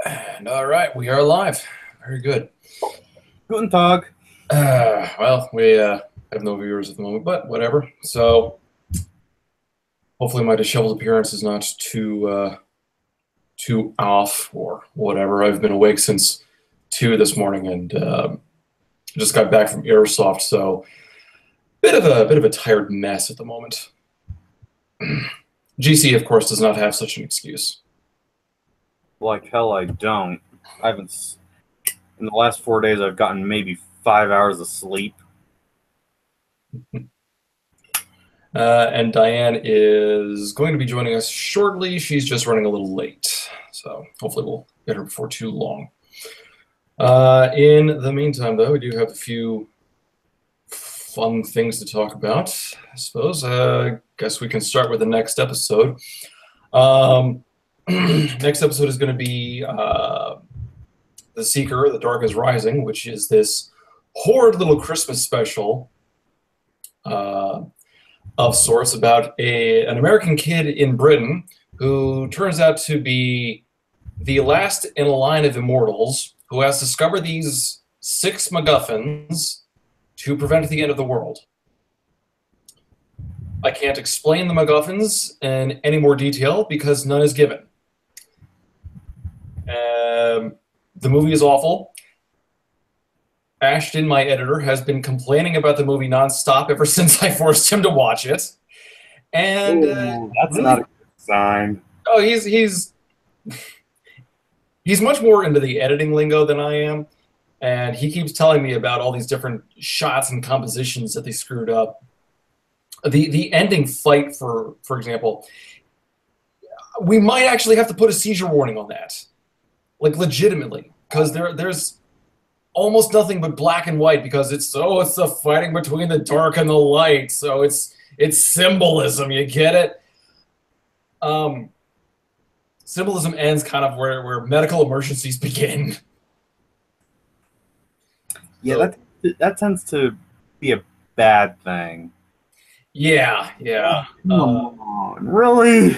And all right, we are live. Very good. Guten Tag. Well, we have no viewers at the moment, but whatever. So hopefully my disheveled appearance is not too off or whatever. I've been awake since 2 this morning and just got back from Airsoft, so bit of a tired mess at the moment. GC, of course, does not have such an excuse. Like hell, I don't. I haven't. In the last 4 days, I've gotten maybe 5 hours of sleep. And Diane is going to be joining us shortly. She's just running a little late, so hopefully we'll get her before too long. In the meantime, though, we do have a few fun things to talk about, I suppose. Guess we can start with the next episode. Next episode is going to be The Seeker, The Dark is Rising, which is this horrid little Christmas special of sorts about an American kid in Britain who turns out to be the last in a line of immortals who has discovered these 6 MacGuffins to prevent the end of the world. I can't explain the MacGuffins in any more detail because none is given. The movie is awful. Ashton, my editor, has been complaining about the movie nonstop ever since I forced him to watch it. And that's really, not a good sign. Oh, he's much more into the editing lingo than I am, and he keeps telling me about all these different shots and compositions that they screwed up. The ending fight, for example, we might actually have to put a seizure warning on that, like legitimately, because there's almost nothing but black and white because it's the fighting between the dark and the light, so it's symbolism. You get it? Symbolism ends kind of where medical emergencies begin. Yeah, so, that tends to be a bad thing. Yeah. Come on, really?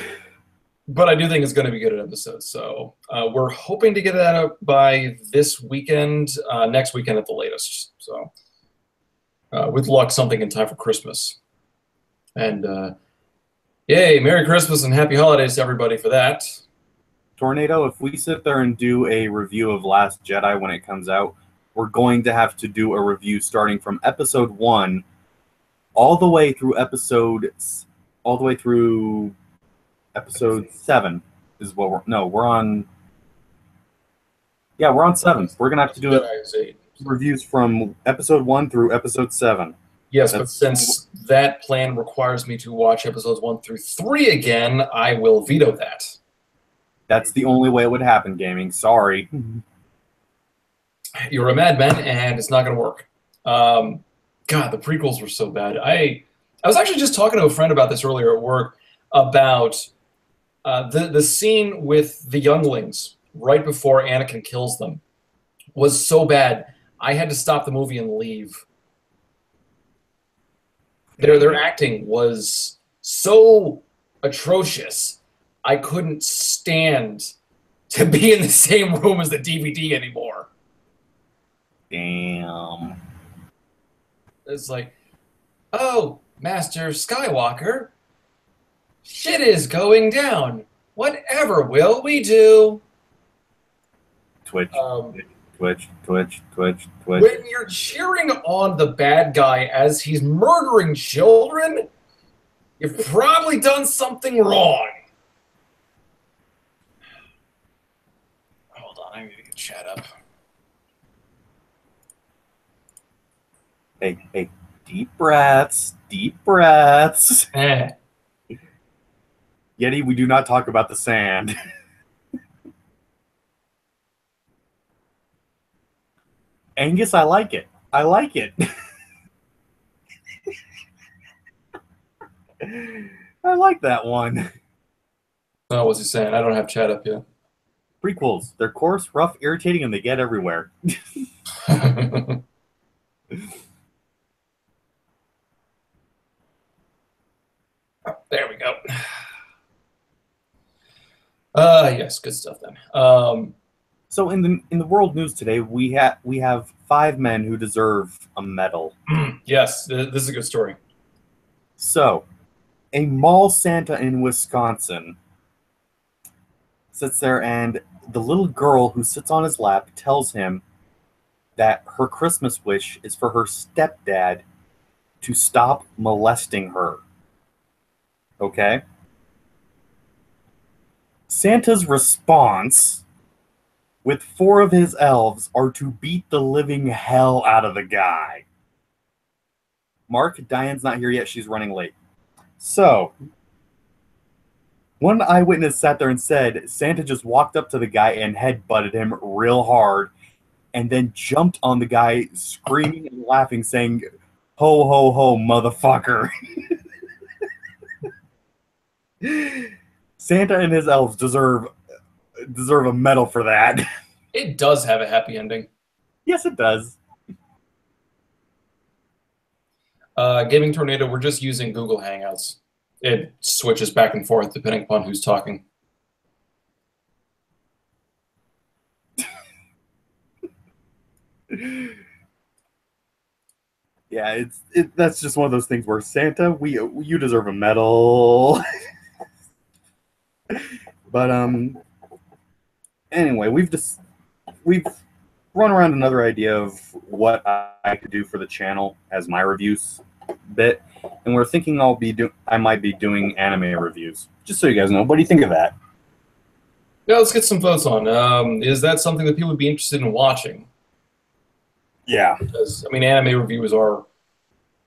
But I do think it's going to be good an episode. So we're hoping to get that up by this weekend, next weekend at the latest. So with luck, something in time for Christmas. And yay, Merry Christmas and Happy Holidays to everybody for that. Tornado, if we sit there and do a review of Last Jedi when it comes out, we're going to have to do a review starting from episode 1 all the way through episode 7 is what we're on. Yeah, we're on 7. We're going to have to do reviews from episode 1 through episode 7. Yes, but since that plan requires me to watch episodes 1 through 3 again, I will veto that. That's the only way it would happen, gaming. Sorry. You're a madman, and it's not going to work. God, the prequels were so bad. I was actually just talking to a friend about this earlier at work about the scene with the younglings right before Anakin kills them was so bad. I had to stop the movie and leave. Their acting was so atrocious. I couldn't stand to be in the same room as the DVD anymore. Damn. It's like, oh, Master Skywalker, shit is going down. Whatever will we do? Twitch. Twitch. When you're cheering on the bad guy as he's murdering children, you've probably done something wrong. Hold on, I need to get chat up. Hey, deep breaths. Yeti, we do not talk about the sand. Angus, I like it. I like that one. Oh, what's he saying? I don't have chat up yet. Prequels. They're coarse, rough, irritating, and they get everywhere. There we go. Yes, good stuff then. So in the world news today, we have 5 men who deserve a medal. Yes, this is a good story. So, a mall Santa in Wisconsin sits there, and the little girl who sits on his lap tells him that her Christmas wish is for her stepdad to stop molesting her. Okay? Santa's response with 4 of his elves are to beat the living hell out of the guy. Mark, Diane's not here yet. She's running late. So, one eyewitness sat there and said Santa just walked up to the guy and headbutted him real hard and then jumped on the guy screaming and laughing, saying, "Ho, ho, ho, motherfucker." Santa and his elves deserve a medal for that. It does have a happy ending. Yes, it does. Gaming Tornado, we're just using Google Hangouts. It switches back and forth depending upon who's talking. Yeah, that's just one of those things where Santa, you deserve a medal. But anyway, we've run around another idea of what I could do for the channel as my reviews bit, and we're thinking I might be doing anime reviews. Just so you guys know, what do you think of that? Yeah, let's get some votes on. Is that something that people would be interested in watching? Yeah. Because, I mean, anime reviews are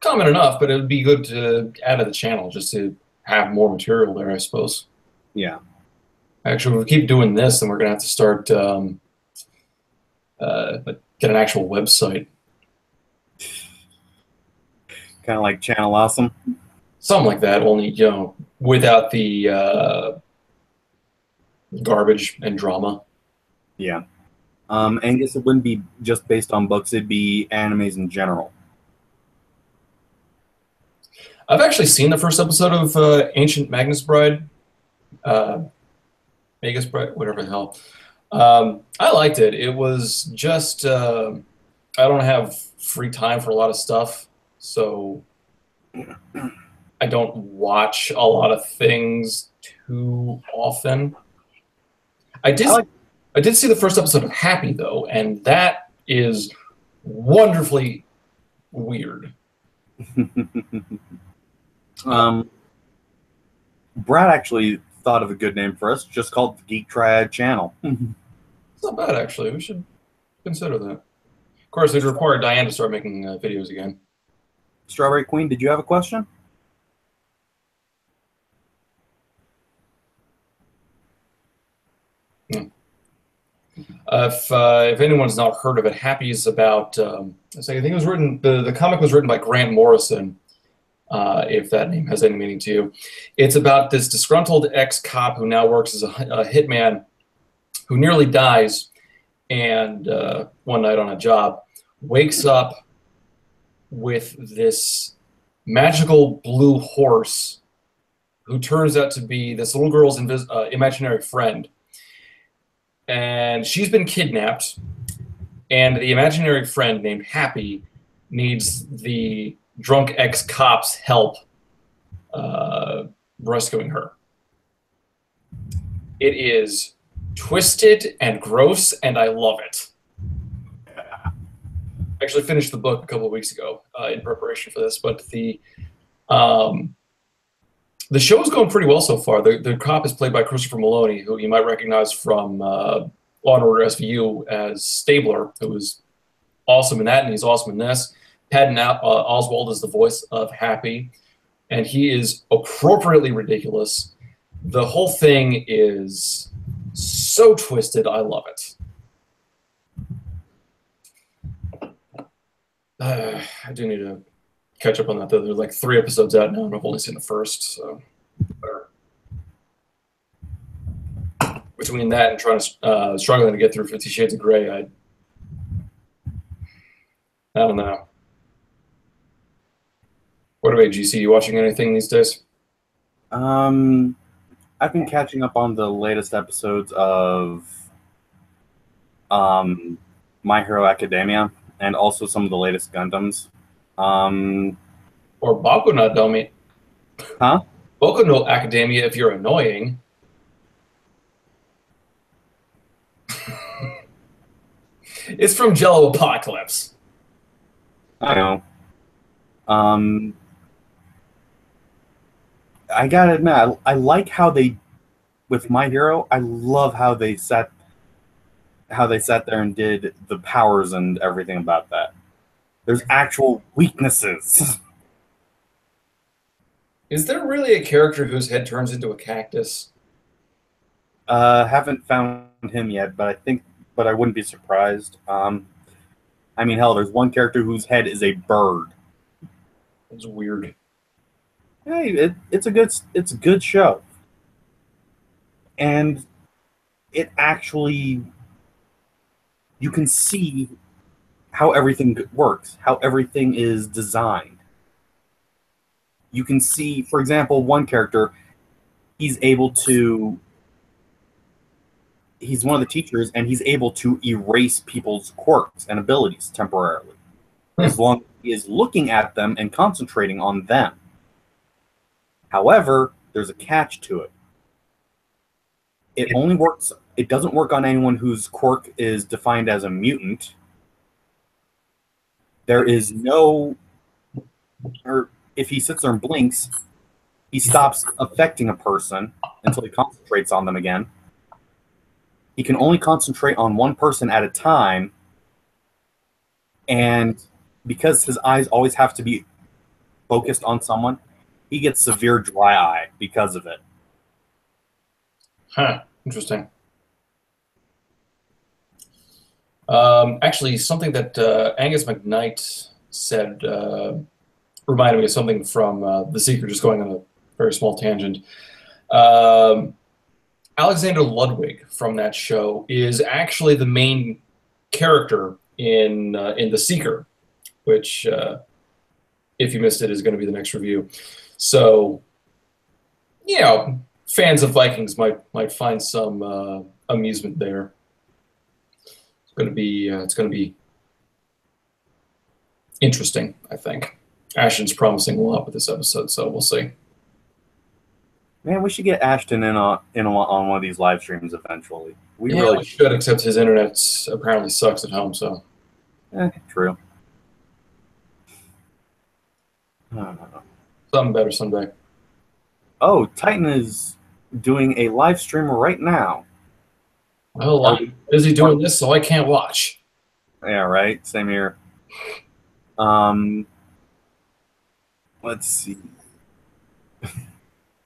common enough, but it would be good to add to the channel just to have more material there, I suppose. Yeah. Actually, if we keep doing this, then we're going to have to start get an actual website. Kind of like Channel Awesome. Something like that, only, without the garbage and drama. Yeah. And I guess it wouldn't be just based on books, it'd be animes in general. I've actually seen the first episode of Ancient Magus Bride, whatever the hell. I liked it. It was just I don't have free time for a lot of stuff, so I don't watch a lot of things too often. I did see the first episode of Happy though, and that is wonderfully weird. Brad actually thought of a good name for us, just called the Geek Triad channel. It's not bad, actually. We should consider that. Of course, it'd require Diane to start making videos again. Strawberry Queen, did you have a question? If anyone's not heard of it, Happy is about. I think it was written. The comic was written by Grant Morrison. If that name has any meaning to you, it's about this disgruntled ex-cop who now works as a hitman, who nearly dies, and one night on a job, wakes up with this magical blue horse, who turns out to be this little girl's imaginary friend. And she's been kidnapped, and the imaginary friend named Happy needs the drunk ex-cop's help rescuing her. It is twisted and gross, and I love it. I actually finished the book a couple of weeks ago in preparation for this, but the show is going pretty well so far. The cop is played by Christopher Maloney, who you might recognize from Law & Order SVU as Stabler, who is awesome in that, and he's awesome in this. Patton Oswalt is the voice of Happy, and he is appropriately ridiculous. The whole thing is so twisted. I love it. I do need to catch up on that, though. There's like 3 episodes out now, and I've only seen the first, so between that and struggling to get through 50 Shades of Grey, I don't know. What about GC? You watching anything these days? I've been catching up on the latest episodes of My Hero Academia, and also some of the latest Gundams. Um, Or Boku no Domi. huh? Boku no Academia if you're annoying. It's from Jello Apocalypse. I know. Um, I gotta admit, I like how they, with My Hero, I love how they sat there and did the powers and everything about that. There's actual weaknesses. Is there really a character whose head turns into a cactus? Haven't found him yet, but I wouldn't be surprised. I mean, hell, there's one character whose head is a bird. It's weird. Hey, it's a good show, and it actually you can see how everything works, how everything is designed. You can see, for example, one character, he's able to he's one of the teachers and he's able to erase people's quirks and abilities temporarily as long as he is looking at them and concentrating on them. However, there's a catch to it. It doesn't work on anyone whose quirk is defined as a mutant. There is no, or if he sits there and blinks, he stops affecting a person until he concentrates on them again. He can only concentrate on one person at a time, and because his eyes always have to be focused on someone, he gets severe dry eye because of it. Huh. Interesting. Actually, something that Angus McKnight said reminded me of something from The Secret, just going on a very small tangent. Um, Alexander Ludwig from that show is actually the main character in The Seeker, which, if you missed it, is going to be the next review. So, you know, fans of Vikings might find some amusement there. It's going to be interesting, I think. Ashton's promising a lot with this episode, so we'll see. Man, we should get Ashton on one of these live streams eventually. We Yeah, really we should, except his internet apparently sucks at home, so. true. Something better someday. Oh, Titan is doing a live stream right now. Well, I'm busy doing this, so I can't watch. Yeah, right. Same here. Let's see.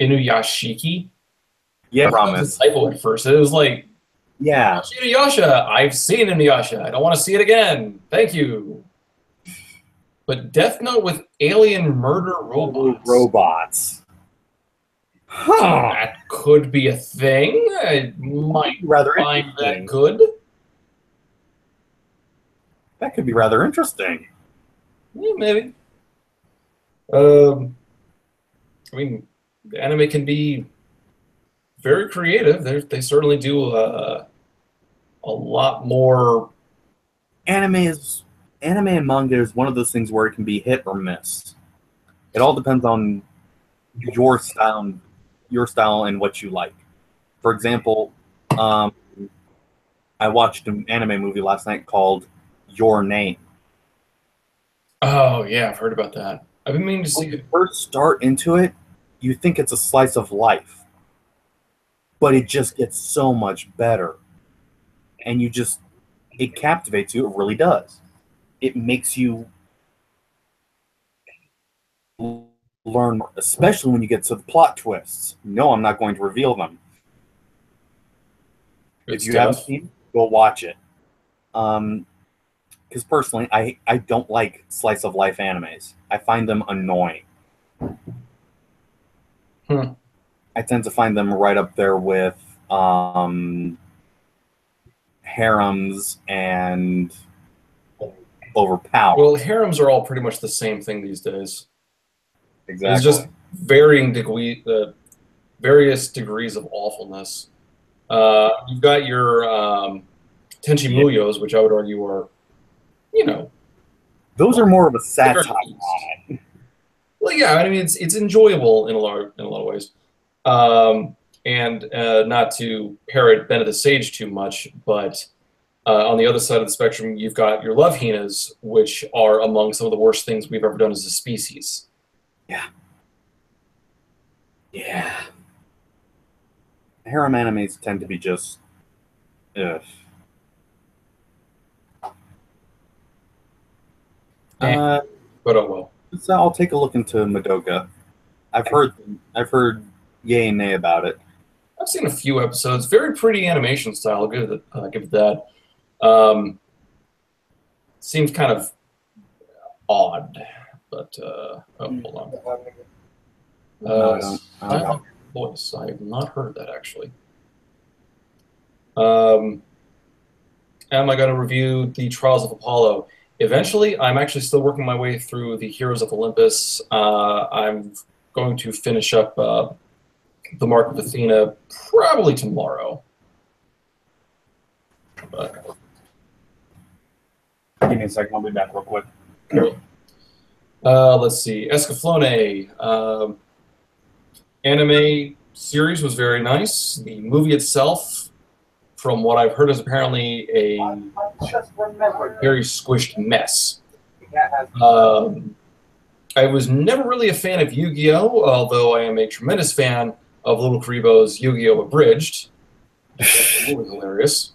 Inuyashiki? Yeah, I thought it was promise. a typo at first. It was like, Yeah. Inuyasha, I've seen Inuyasha. I don't want to see it again. Thank you. But Death Note with alien murder robots. Robots. Huh. That could be a thing. I might Rather find that interesting. good. That could be rather interesting. Yeah, maybe. I mean, the anime can be very creative. They certainly do a lot more. Anime and manga is one of those things where it can be hit or miss. It all depends on your style and what you like. For example, I watched an anime movie last night called Your Name. Oh yeah, I've heard about that. I've been meaning to see When you it. first start into it, you think it's a slice of life, but it just gets so much better, and it captivates you. It really does. It makes you learn more, especially when you get to the plot twists. No, I'm not going to reveal them. Good If you stuff. haven't seen it, go watch it. Because personally, I don't like slice of life animes. I find them annoying. I tend to find them right up there with harems and overpowered. Well, harems are all pretty much the same thing these days. Exactly. It's just various degrees of awfulness. You've got your Tenchi Yeah. Muyos, which I would argue are, you know, Those are more of a the very satire. least. Well, yeah, I mean it's enjoyable in a lot of ways, and not to parrot Benedict Sage too much, but on the other side of the spectrum, you've got your love hinas, which are among some of the worst things we've ever done as a species. Yeah. Yeah. Harem animes tend to be just, ugh. Uh, But oh well. so I'll take a look into Madoka. I've heard yay and nay about it. I've seen a few episodes. Very pretty animation style. I'll give it that. Um, seems kind of odd, but hold on. No, I don't. I don't. Silent voice. I have not heard that actually. Am I going to review the Trials of Apollo? Eventually, I'm actually still working my way through the Heroes of Olympus. I'm going to finish up the Mark of Athena probably tomorrow. But, Give me a second. I'll be back real quick. okay. Let's see. Escaflowne. Anime series was very nice. The movie itself, from what I've heard, is apparently a very squished mess. I was never really a fan of Yu-Gi-Oh, although I am a tremendous fan of Little Karibo's Yu-Gi-Oh! Abridged. It was hilarious.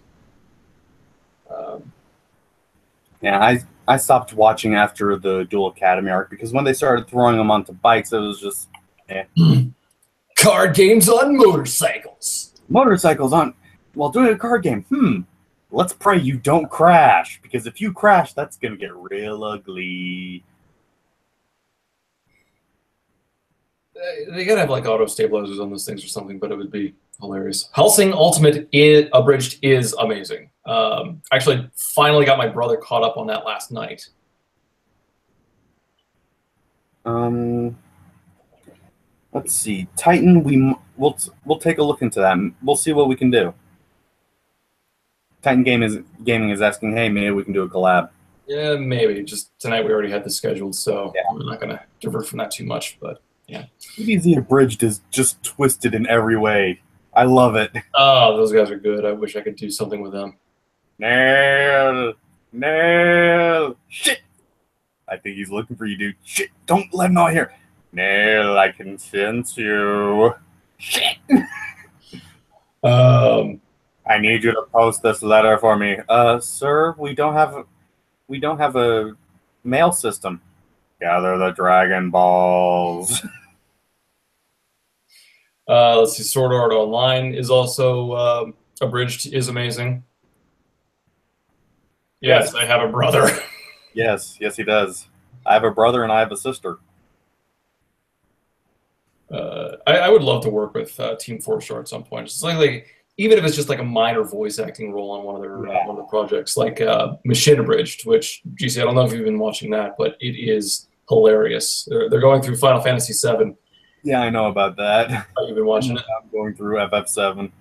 Yeah, I stopped watching after the Dual Academy arc because when they started throwing them onto bikes, it was just, eh. Card games on motorcycles. Motorcycles on while doing a card game. Let's pray you don't crash, because if you crash, that's gonna get real ugly. They gotta have like auto stabilizers on those things or something, but it would be hilarious. Hellsing Ultimate Abridged is amazing. Actually, finally got my brother caught up on that last night. Let's see, Titan. We'll take a look into that. We'll see what we can do. Titan Gaming is asking, hey, maybe we can do a collab. Yeah, maybe. Just tonight we already had this scheduled, so yeah. I'm not gonna divert from that too much. But yeah, DBZ Abridged is just twisted in every way. I love it. Oh, those guys are good. I wish I could do something with them. No, shit. I think he's looking for you, dude. Shit, don't let him know here. No, I can sense you. Shit. I need you to post this letter for me. Sir, we don't have a mail system. Gather the Dragon Balls. Let's see. Sword Art Online is also Abridged is amazing. Yes, I have a brother. Yes, he does. I have a brother and I have a sister. I would love to work with Team Force at some point. It's like even if it's just like a minor voice acting role on one of their projects, like Machine Abridged, which, GC, I don't know if you've been watching that, but it is hilarious. They're going through Final Fantasy VII. Yeah, I know about that. You've been watching it? I'm going through FF7.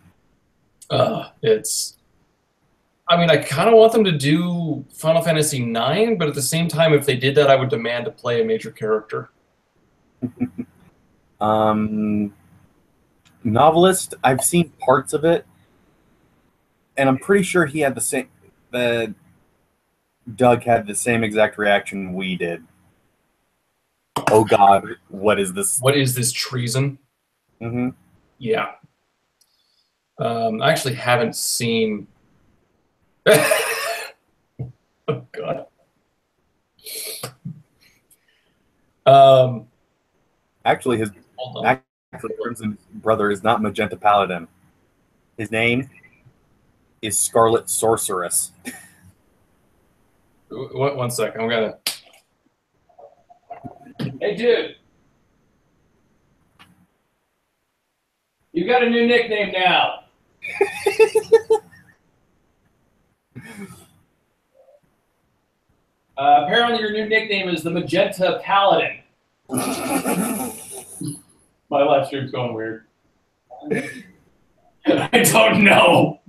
I mean, I kind of want them to do Final Fantasy IX, but at the same time, if they did that, I would demand to play a major character. Novelist, I've seen parts of it, and I'm pretty sure he had Doug had the same exact reaction we did. Oh God, what is this? What is this treason? Mm-hmm. Yeah. I actually haven't seen. Oh God. Actually, Crimson's brother is not Magenta Paladin. His name is Scarlet Sorceress. One second, I'm gonna. Hey, dude. You got a new nickname now. Apparently, your new nickname is the Magenta Paladin. My live stream's going weird. I don't know.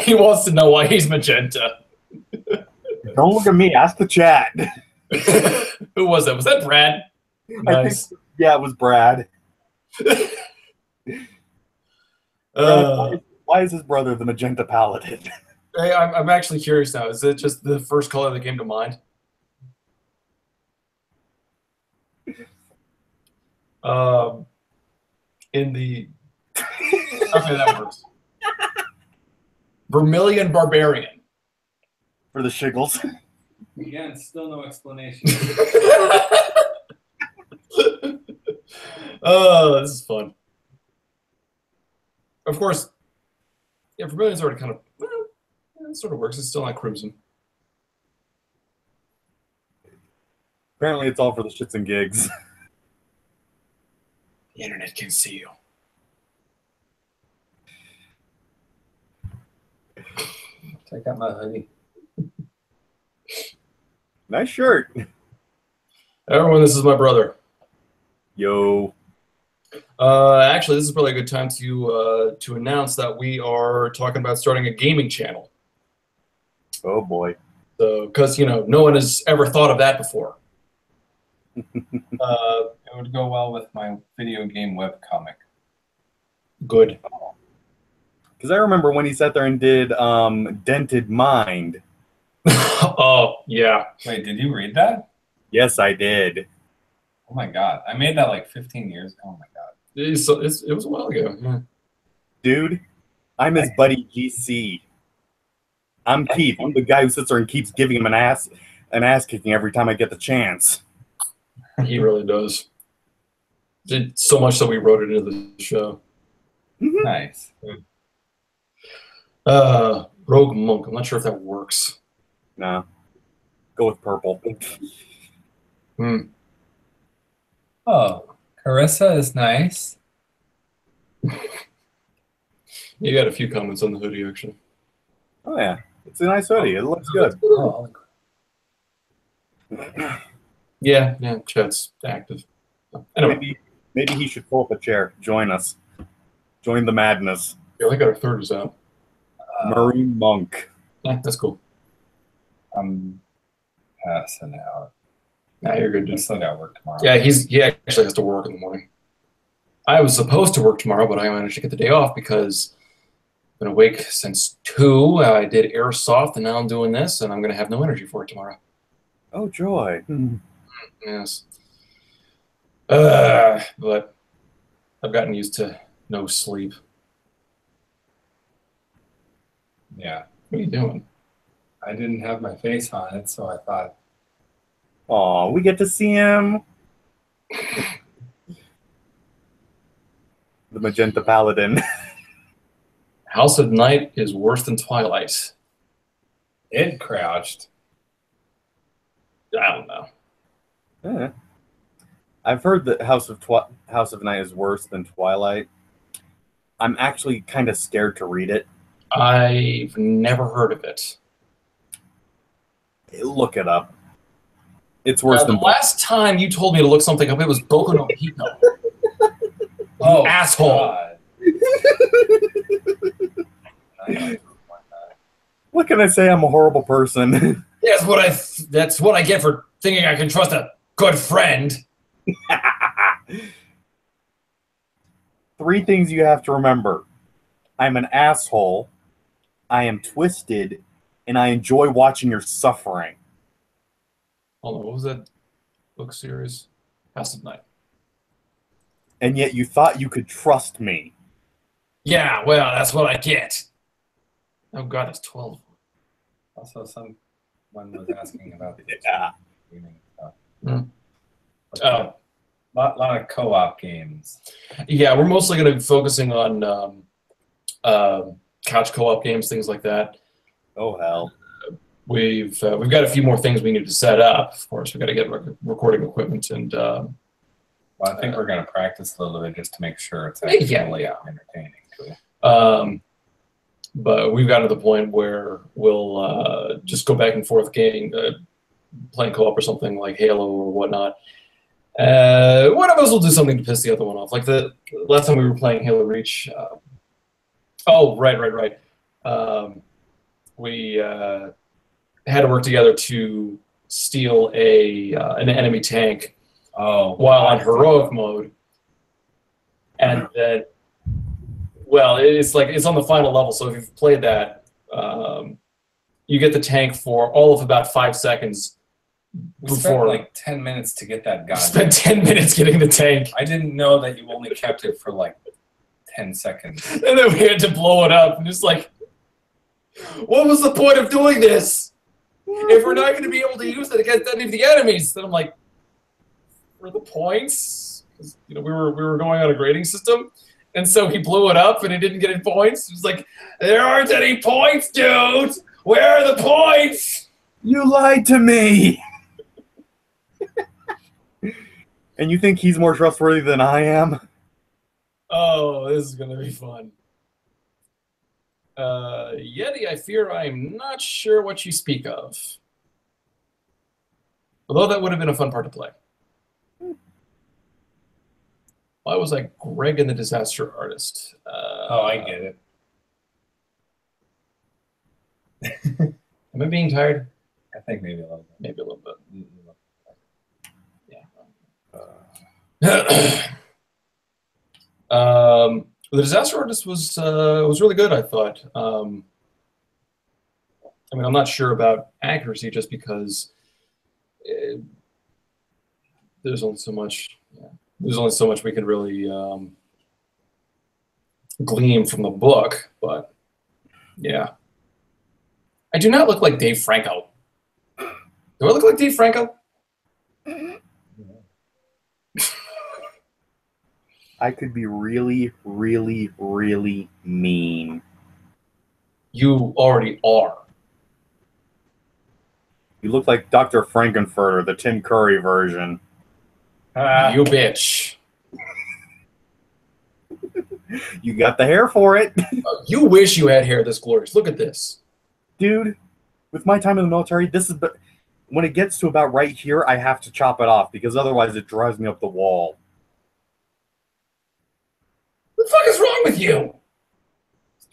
He wants to know why he's magenta. Don't look at me. Ask the chat. Who was that? Was that Brad? Nice. Yeah, it was Brad. Brad, why is his brother the magenta paladin? Hey, I'm actually curious now. Is it just the first color that came to mind? In the okay, that works. Vermilion Barbarian. For the shiggles. Again, still no explanation. Oh, this is fun. Of course, yeah, Vermilion's already kind of, well, yeah, it sort of works. It's still not crimson. Apparently, it's all for the shits and gigs. The internet can see you. Check out my hoodie. Nice shirt. Everyone, this is my brother. Yo. Actually, this is probably a good time to announce that we are talking about starting a gaming channel. Oh boy. So, because no one has ever thought of that before. It would go well with my video game webcomic. Good. Because I remember when he sat there and did Dented Mind. Oh yeah. Wait, did you read that? Yes, I did. Oh my god. I made that like 15 years ago. Oh my god. It was a while ago. Yeah. Dude, I'm his buddy GC. I'm Keith. I'm the guy who sits there and keeps giving him an ass kicking every time I get the chance. He really does. Did so much that we wrote it into the show. Nice. Rogue Monk. I'm not sure if that works. No. Go with purple. Oh, Carissa is nice. You got a few comments on the hoodie, actually. Oh yeah. It's a nice hoodie. It looks good. Oh, Yeah, chat's active. Anyway, Maybe he should pull up a chair. Join us. Join the madness. yeah, I got our third is out. Marine Monk. Yeah, that's cool. I'm passing out. Nah, you're good, I dude. still got work tomorrow. Yeah, he actually has to work in the morning. I was supposed to work tomorrow, but I managed to get the day off because I've been awake since 2. I did airsoft, and now I'm doing this, and I'm going to have no energy for it tomorrow. Oh joy. Yes. But I've gotten used to no sleep. Yeah. What are you doing? I didn't have my face on it, so I thought, Aw, we get to see him. The magenta paladin. House of Night is worse than Twilight. it crouched. I don't know. Yeah. I've heard that House of Night is worse than Twilight. I'm actually kind of scared to read it. I've never heard of it. Look it up. It's worse The than last time you told me to look something up, it was Boku no Pico. Oh, asshole. God. What can I say? I'm a horrible person. That's what I get for thinking I can trust a good friend. 3 things you have to remember. I'm an asshole. I am twisted. And I enjoy watching your suffering. Hold on, what was that book series? House of Night. And yet you thought you could trust me. Yeah, well, that's what I get. Oh god, that's 12. Also, someone was asking about the Yeah. gaming stuff. Oh. lot of co-op games. Yeah, we're mostly going to be focusing on couch co-op games, things like that. Oh hell. We've got a few more things we need to set up. Of course, we've got to get recording equipment and. Well, I think we're going to practice a little bit just to make sure it's actually entertaining too. But we've gotten to the point where we'll just go back and forth playing co-op or something like Halo or whatnot. One of us will do something to piss the other one off. Like the last time we were playing Halo Reach. Oh, right. we had to work together to steal an enemy tank while on heroic mode. And then, well, it's on the final level, so if you've played that, you get the tank for all of about 5 seconds. We spent like 10 minutes to get that guy. Spent 10 minutes getting the tank. I didn't know that you only kept it for like 10 seconds. And then we had to blow it up. And it's like, what was the point of doing this? If we're not going to be able to use it against any of the enemies. Then I'm like, for the points? Because we were going on a grading system. And so he blew it up and he didn't get any points. It was like, there aren't any points, dude! Where are the points? You lied to me! And you think he's more trustworthy than I am? Oh, this is going to be fun. Yeti, I fear I'm not sure what you speak of. Although that would have been a fun part to play. Why was I Greg and the Disaster Artist? I get it. Am I being tired? I think maybe a little bit. Maybe a little bit. Yeah. The Disaster Artist was really good, I thought. I mean, I'm not sure about accuracy just because there's only so much. Yeah, there's only so much we can really glean from the book, but yeah. I do not look like Dave Franco. Do I look like Dave Franco? I could be really, really, really mean. You already are. You look like Dr. Frankenfurter, the Tim Curry version. You bitch. You got the hair for it. You wish you had hair this glorious. Look at this. Dude, with my time in the military, this is... When it gets to about right here, I have to chop it off because otherwise it drives me up the wall. What the fuck is wrong with you?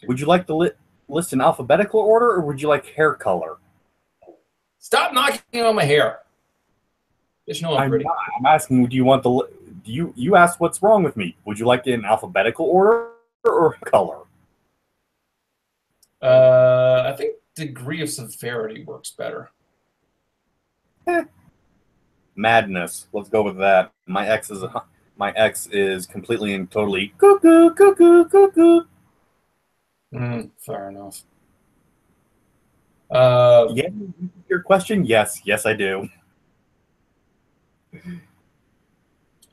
Would you like the list in alphabetical order, or would you like hair color? Stop knocking on my hair. Just know I'm pretty. I'm asking, do you want the... You asked what's wrong with me. Would you like it in alphabetical order or color? I think degree of severity works better. Madness. Let's go with that. My ex is completely and totally cuckoo, cuckoo, cuckoo. Fair enough. Yeah, your question? Yes, I do.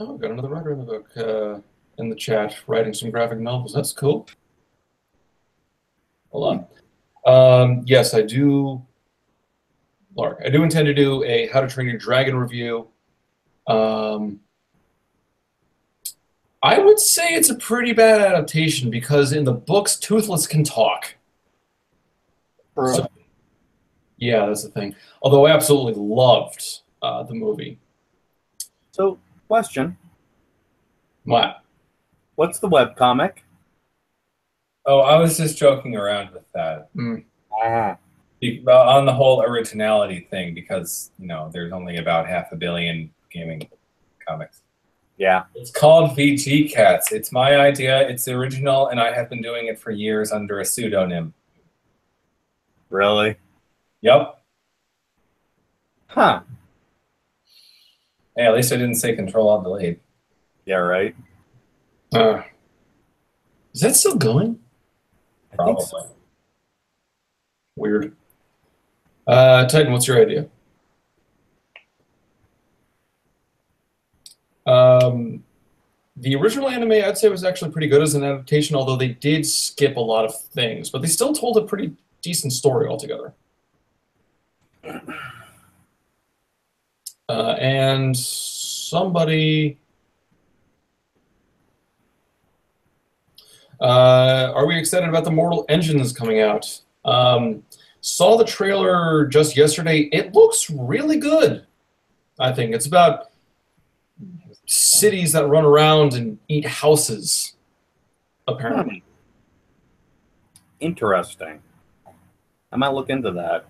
Oh, got another writer in the book in the chat writing some graphic novels. That's cool. Hold on. Yes, I do. Lark, I do intend to do a How to Train Your Dragon review. I would say it's a pretty bad adaptation because in the books, Toothless can talk. So, yeah, that's the thing. Although I absolutely loved the movie. So, question. What? What's the webcomic? Oh, I was just joking around with that. On the whole originality thing, because, there's only about 500 million gaming comics. Yeah. It's called VG Cats. It's my idea. It's original, and I have been doing it for years under a pseudonym. Really? Yep. Huh. Hey, at least I didn't say Control-Alt-Delete. Yeah, right? Is that still going? Probably. So. Weird. Titan, what's your idea? The original anime, I'd say, was actually pretty good as an adaptation, although they did skip a lot of things, but they still told a pretty decent story altogether. And somebody... are we excited about the Mortal Engines coming out? Saw the trailer just yesterday. It looks really good, I think. It's about cities that run around and eat houses, apparently. Interesting. I might look into that.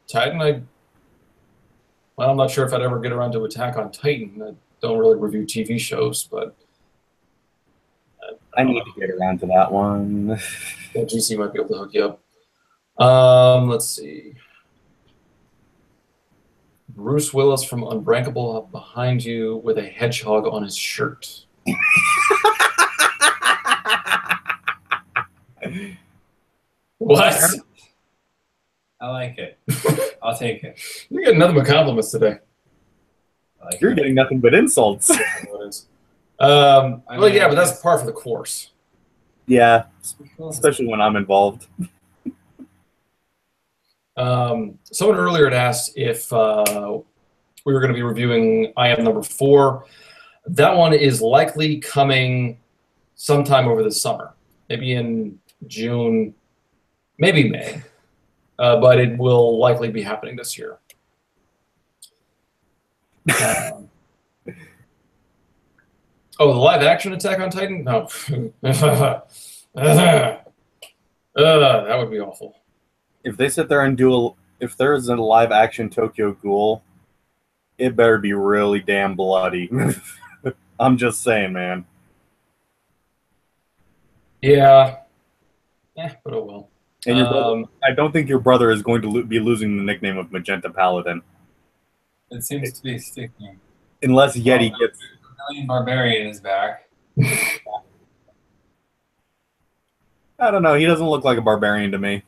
Titan, I'm not sure if I'd ever get around to Attack on Titan. I don't really review TV shows, but I need to get around to that one. yeah, GC might be able to hook you up. Let's see. Bruce Willis from Unbreakable behind you with a hedgehog on his shirt. What? I like it. I'll take it. You're getting nothing but compliments today. You're getting nothing but insults. Well, yeah, but that's par for the course. Yeah, especially when I'm involved. Someone earlier had asked if we were going to be reviewing I Am Number 4. That one is likely coming sometime over the summer, maybe in June, maybe May, but it will likely be happening this year. Oh, the live action Attack on Titan? No. That would be awful. If they sit there and if there's a live action Tokyo Ghoul, it better be really damn bloody. I'm just saying, man. Yeah. But oh well. And your brother, I don't think your brother is going to be losing the nickname of Magenta Paladin. It seems to be sticking. Unless Yeti gets... Barbarian is back. I don't know. He doesn't look like a barbarian to me.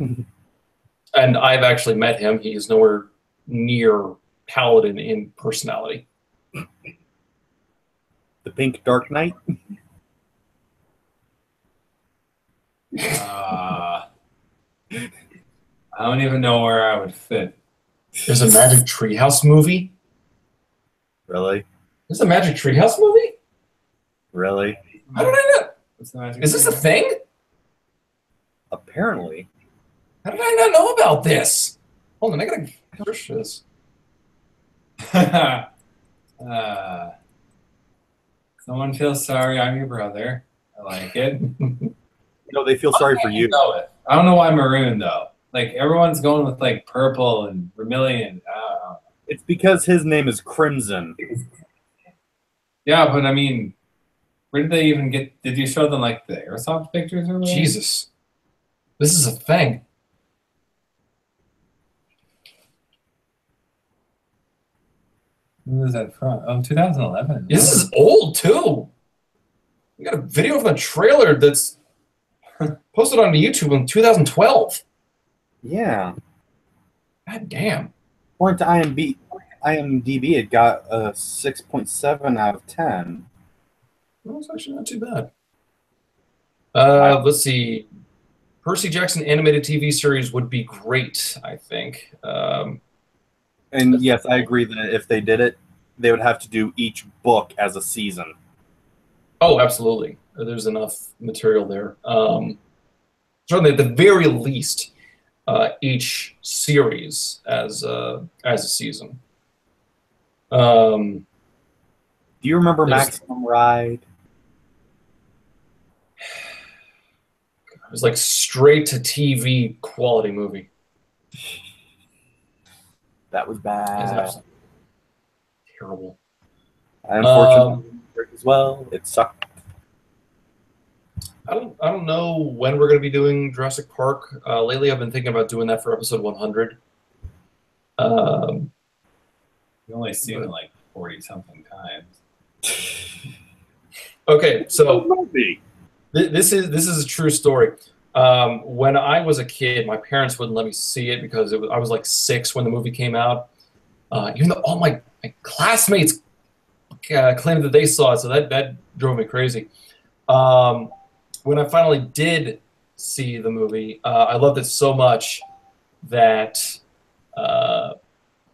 And I've actually met him. He is nowhere near Paladin in personality. The Pink Dark Knight? I don't even know where I would fit. There's a Magic Treehouse movie? Really? There's a Magic Treehouse movie? Really? How did I know? Is this a thing? Apparently. How did I not know about this? Hold on, I gotta search this. Someone feels sorry. I'm your brother. I like it. No, they feel sorry for you. I don't know why maroon though. Like everyone's going with like purple and vermilion. It's because his name is Crimson. Yeah, but I mean, where did they even get? Did you show them like the airsoft pictures or whatever? Jesus, this is a thing. Who was that from? Oh, 2011. This is old too. We got a video from the trailer that's posted on YouTube in 2012. Yeah. God damn. According to IMDb, it got a 6.7 out of 10. Well, it's actually not too bad. Let's see. Percy Jackson animated TV series would be great, I think. And yes, I agree that if they did it, they would have to do each book as a season. Oh, absolutely. There's enough material there. Certainly, at the very least, each series as a season. Do you remember Maximum Ride? It was like straight to TV quality movie. That was bad. Absolutely terrible. I unfortunately as well. It sucked. I don't know when we're going to be doing Jurassic Park. Lately, I've been thinking about doing that for episode 100. You only seen it like 40-something times. Okay, so this is a true story. When I was a kid, my parents wouldn't let me see it because I was like 6 when the movie came out. Even though all my classmates claimed that they saw it, so that drove me crazy. When I finally did see the movie, I loved it so much that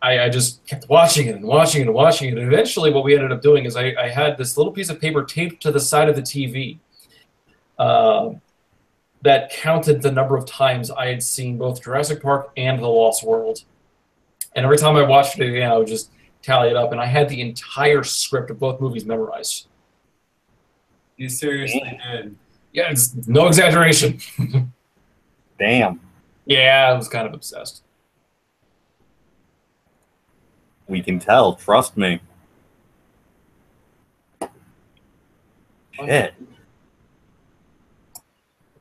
I just kept watching it and watching it and watching it. And eventually what we ended up doing is I had this little piece of paper taped to the side of the TV that counted the number of times I had seen both Jurassic Park and The Lost World. And every time I watched it again, I would just tally it up. And I had the entire script of both movies memorized. You seriously did. Yeah, it's no exaggeration. Damn. Yeah, I was kind of obsessed. We can tell. Trust me. Shit.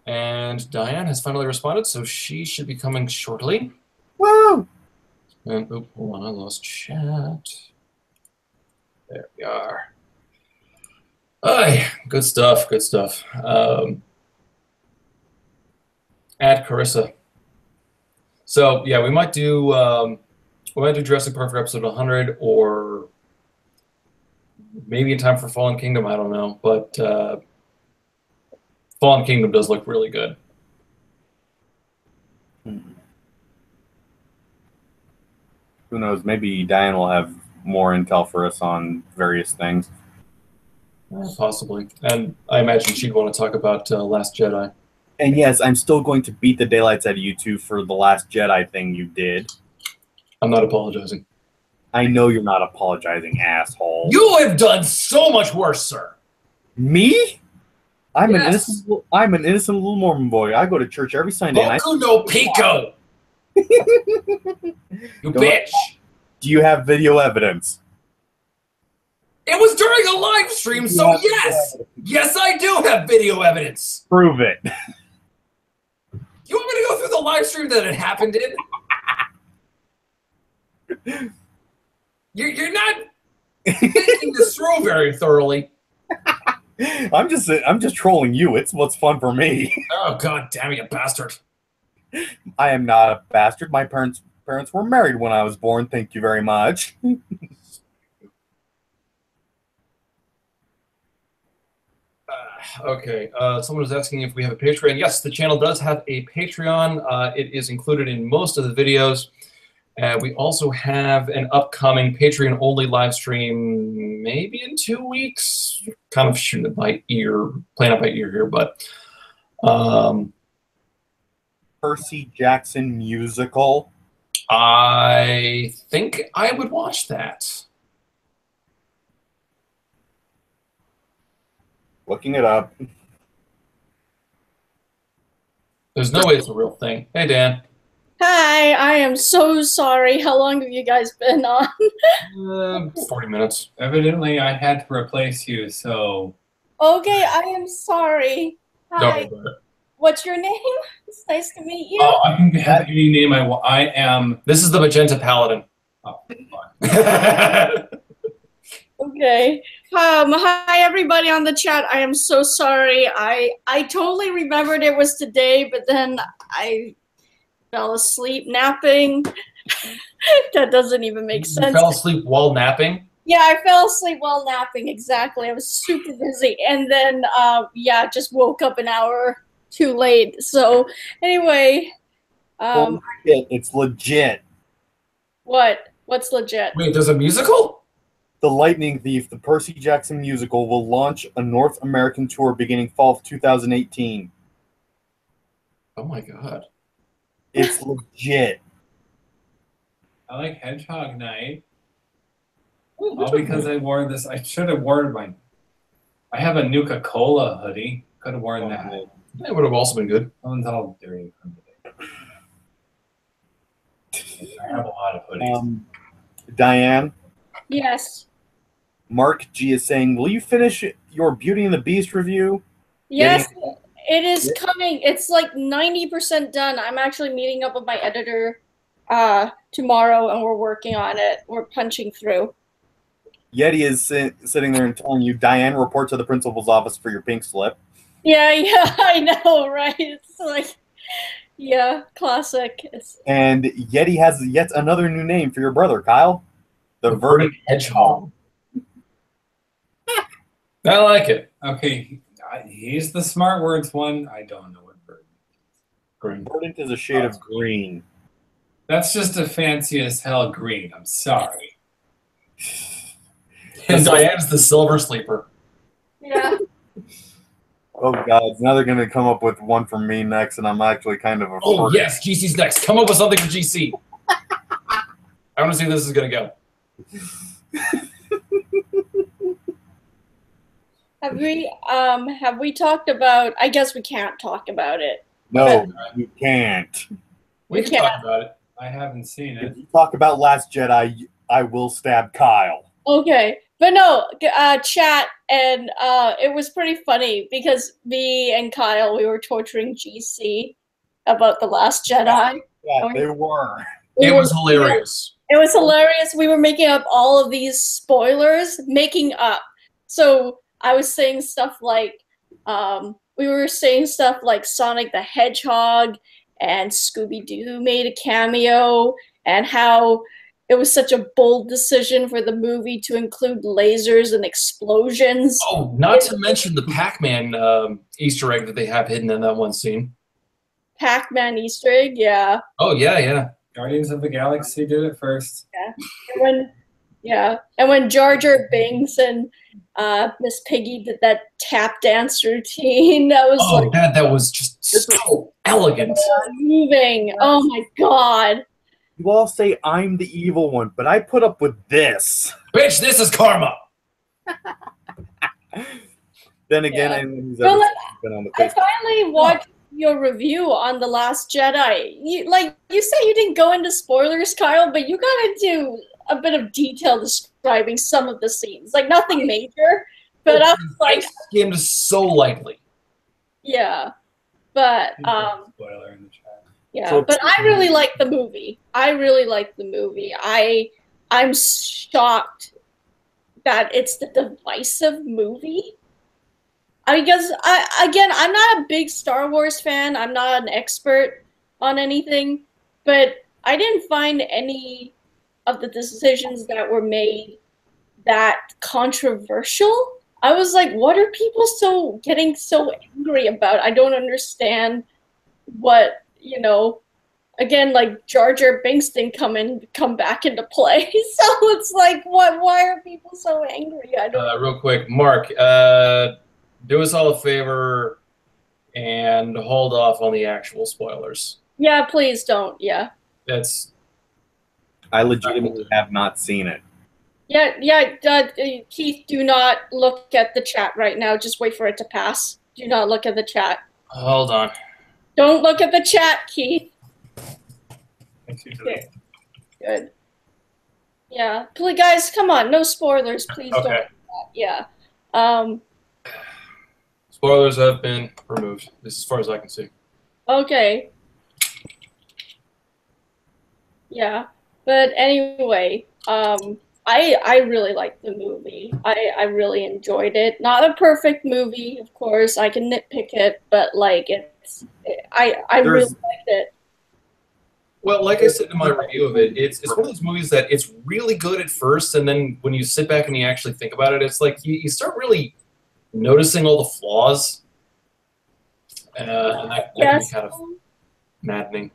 And Diane has finally responded, so she should be coming shortly. Woo! And oh, hold on, I lost chat. There we are. Aye, good stuff, good stuff. Add Carissa. So yeah, we might do Jurassic Park for episode 100, or maybe in time for Fallen Kingdom. I don't know, but Fallen Kingdom does look really good. Who knows? Maybe Diane will have more intel for us on various things. Possibly. And I imagine she'd want to talk about Last Jedi. And yes, I'm still going to beat the daylights out of you two for the Last Jedi thing you did. I'm not apologizing. I know you're not apologizing, asshole. You have done so much worse, sir. Me? I'm Yes. an innocent little Mormon boy. I go to church every Sunday. Boku no Pico. You bitch. Do you have video evidence? It was during a live stream, so yes. Yes, I do have video evidence. Prove it. You want me to go through the live stream that it happened in? You're not thinking this through very thoroughly. I'm just trolling you. It's what's fun for me. Oh, god damn you, bastard. I am not a bastard. My parents were married when I was born. Thank you very much. Okay, someone was asking if we have a Patreon. Yes, the channel does have a Patreon. It is included in most of the videos. We also have an upcoming Patreon-only live stream, maybe in 2 weeks. Kind of shooting it by ear, playing it by ear here, but Percy Jackson musical. I think I would watch that. Looking it up. There's no way it's a real thing. Hey, Dan. Hi, I am so sorry. How long have you guys been on? 40 minutes. Evidently, I had to replace you, so... Okay, I am sorry. Hi. Don't worry about it. What's your name? It's nice to meet you. Oh, I can have any name I want. I am... This is the Magenta Paladin. Oh, fine. Okay. Hi, everybody on the chat. I am so sorry. I totally remembered it was today, but then I fell asleep napping. That doesn't even make sense. You fell asleep while napping? Yeah, I fell asleep while napping, exactly. I was super busy. And then, yeah, just woke up an hour too late. So, anyway. It's legit. What? What's legit? Wait, there's a musical? The Lightning Thief, the Percy Jackson musical, will launch a North American tour beginning fall of 2018. Oh my god. It's legit. I like Hedgehog Night. All because I wore this. I should have worn my... I have a Nuka-Cola hoodie. Could have worn that. That would have also been good. That one's all dirty from today. I have a lot of hoodies. Diane? Yes. Mark G is saying, will you finish your Beauty and the Beast review? Yes, it is coming. It's like 90% done. I'm actually meeting up with my editor tomorrow, and we're working on it. We're punching through. Yeti is sitting there and telling you, Diane, report to the principal's office for your pink slip. Yeah, I know, right? It's like, yeah, classic. And Yeti has yet another new name for your brother, Kyle. The Verdant Hedgehog. I like it. Okay, he's the smart words one. I don't know what Verdant is. Green. Verdant is a shade of green. That's just a fancy as hell green. I'm sorry. And Diane's the Silver Sleeper. Yeah. Oh god, now they're gonna come up with one for me next, and I'm actually kind of afraid. Oh yes, GC's next. Come up with something for GC. I want to see where this is gonna go. Have we talked about? I guess we can't talk about it. No, you can't. We can talk about it. I haven't seen If it. you talk about Last Jedi, I will stab Kyle. Okay, but no, chat, and it was pretty funny because me and Kyle, we were torturing GC about The Last Jedi. Yeah, they were. It was hilarious. It was hilarious. We were making up all of these spoilers, making up. So I was saying stuff like, we were saying stuff like Sonic the Hedgehog and Scooby-Doo made a cameo, and how it was such a bold decision for the movie to include lasers and explosions. Oh, not to mention the Pac-Man Easter egg that they have hidden in that one scene. Pac-Man Easter egg, yeah. Oh, yeah. Guardians of the Galaxy did it first. And when Jar Jar Binks and Miss Piggy did that tap dance routine, that was that was just so elegant. moving. Oh my god. You all say I'm the evil one, but I put up with this. Bitch, this is karma. Then again, I finally watched your review on The Last Jedi. You say you didn't go into spoilers, Kyle, but you got into a bit of detail describing some of the scenes. Like nothing major, but I was like, skimmed so lightly. Yeah, but Spoiler in the chat. yeah, So- but I really like the movie. I'm shocked that it's the divisive movie. Because I'm not a big Star Wars fan. I'm not an expert on anything, but I didn't find any of the decisions that were made that controversial. I was like, what are people getting so angry about? I don't understand what, again, like Jar Jar Binks didn't come back into play. So it's like, why are people so angry? I don't Real quick, Mark, do us all a favor and hold off on the actual spoilers. Yeah, please don't. Yeah. I legitimately have not seen it. Yeah, Keith, do not look at the chat right now. Just wait for it to pass. Do not look at the chat. Hold on. Don't look at the chat, Keith. Makes you delete. Good. Yeah, please, guys, come on, no spoilers, please don't. Okay. Yeah. Spoilers have been removed. This is as far as I can see. Okay. Yeah, but anyway, I really liked the movie. I really enjoyed it. Not a perfect movie, of course. I can nitpick it, but like I really liked it. Well, like I said in my review of it, it's one of those movies that it's really good at first, and then when you sit back and you actually think about it, it's like you start really noticing all the flaws, and that can be kind of maddening.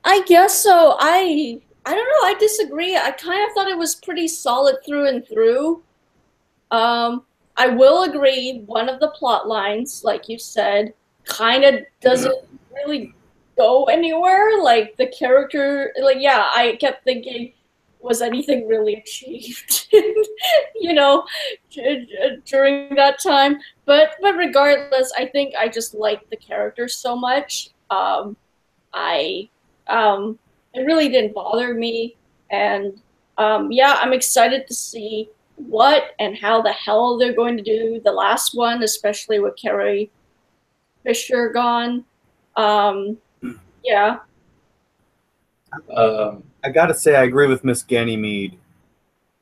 I guess so. I don't know. I disagree. I kind of thought it was pretty solid through and through. I will agree. One of the plot lines, like you said, kind of doesn't really go anywhere. Like the character, I kept thinking, was anything really achieved? During that time. But regardless, I think I just liked the character so much. It really didn't bother me, and I'm excited to see what and how the hell they're going to do the last one, especially with Carrie Fisher gone. Yeah. I gotta say, I agree with Miss Ganymede.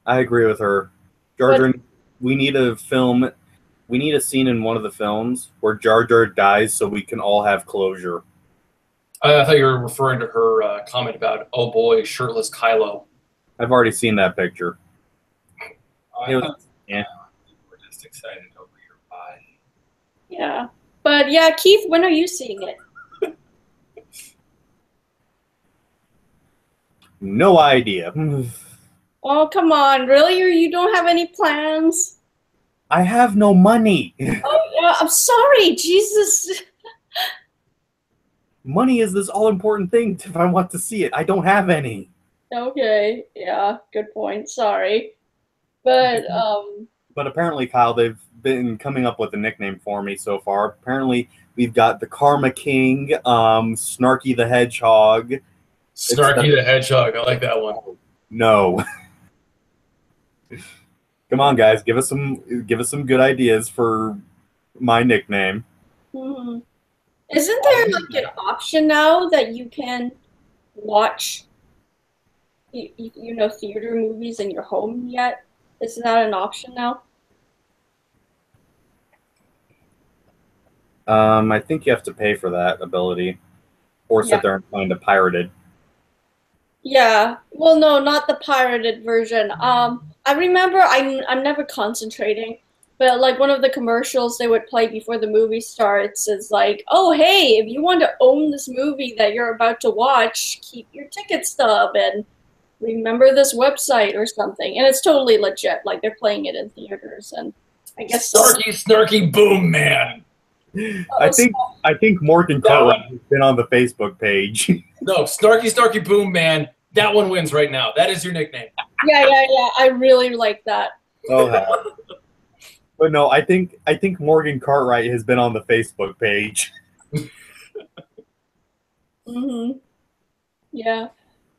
I agree with her. Jar Jar, we need a scene in one of the films where Jar Jar dies so we can all have closure. I thought you were referring to her comment about, oh boy, shirtless Kylo. I've already seen that picture. We're just excited over your body. Yeah. But yeah, Keith, when are you seeing it? No idea. Oh, come on. Really? Or you don't have any plans? I have no money. Oh, yeah. I'm sorry. Jesus. Money is this all-important thing if I want to see it. I don't have any. Okay. Yeah. Good point. Sorry. But, But apparently, Kyle, they've been coming up with a nickname for me so far. Apparently, we've got the Karma King, Snarky the Hedgehog. Snarky the Hedgehog. I like that one. No. Come on, guys, give us some good ideas for my nickname. Hmm. Isn't there like an option now that you can watch, theater movies in your home yet? Isn't that an option now? I think you have to pay for that ability, or sit Yeah. there and find a pirated. Yeah. Well, no, not the pirated version. I remember I'm never concentrating, but like one of the commercials they would play before the movie starts is like, "Oh, hey, if you want to own this movie that you're about to watch, keep your ticket stub and remember this website or something." And it's totally legit. Like they're playing it in theaters, and I guess Snarky Boom Man. I think Morgan Cartwright has been on the Facebook page. No, Snarky Boom Man. That one wins right now. That is your nickname. Yeah. I really like that. Oh, hell. But no, I think Morgan Cartwright has been on the Facebook page. Mm-hmm. Yeah.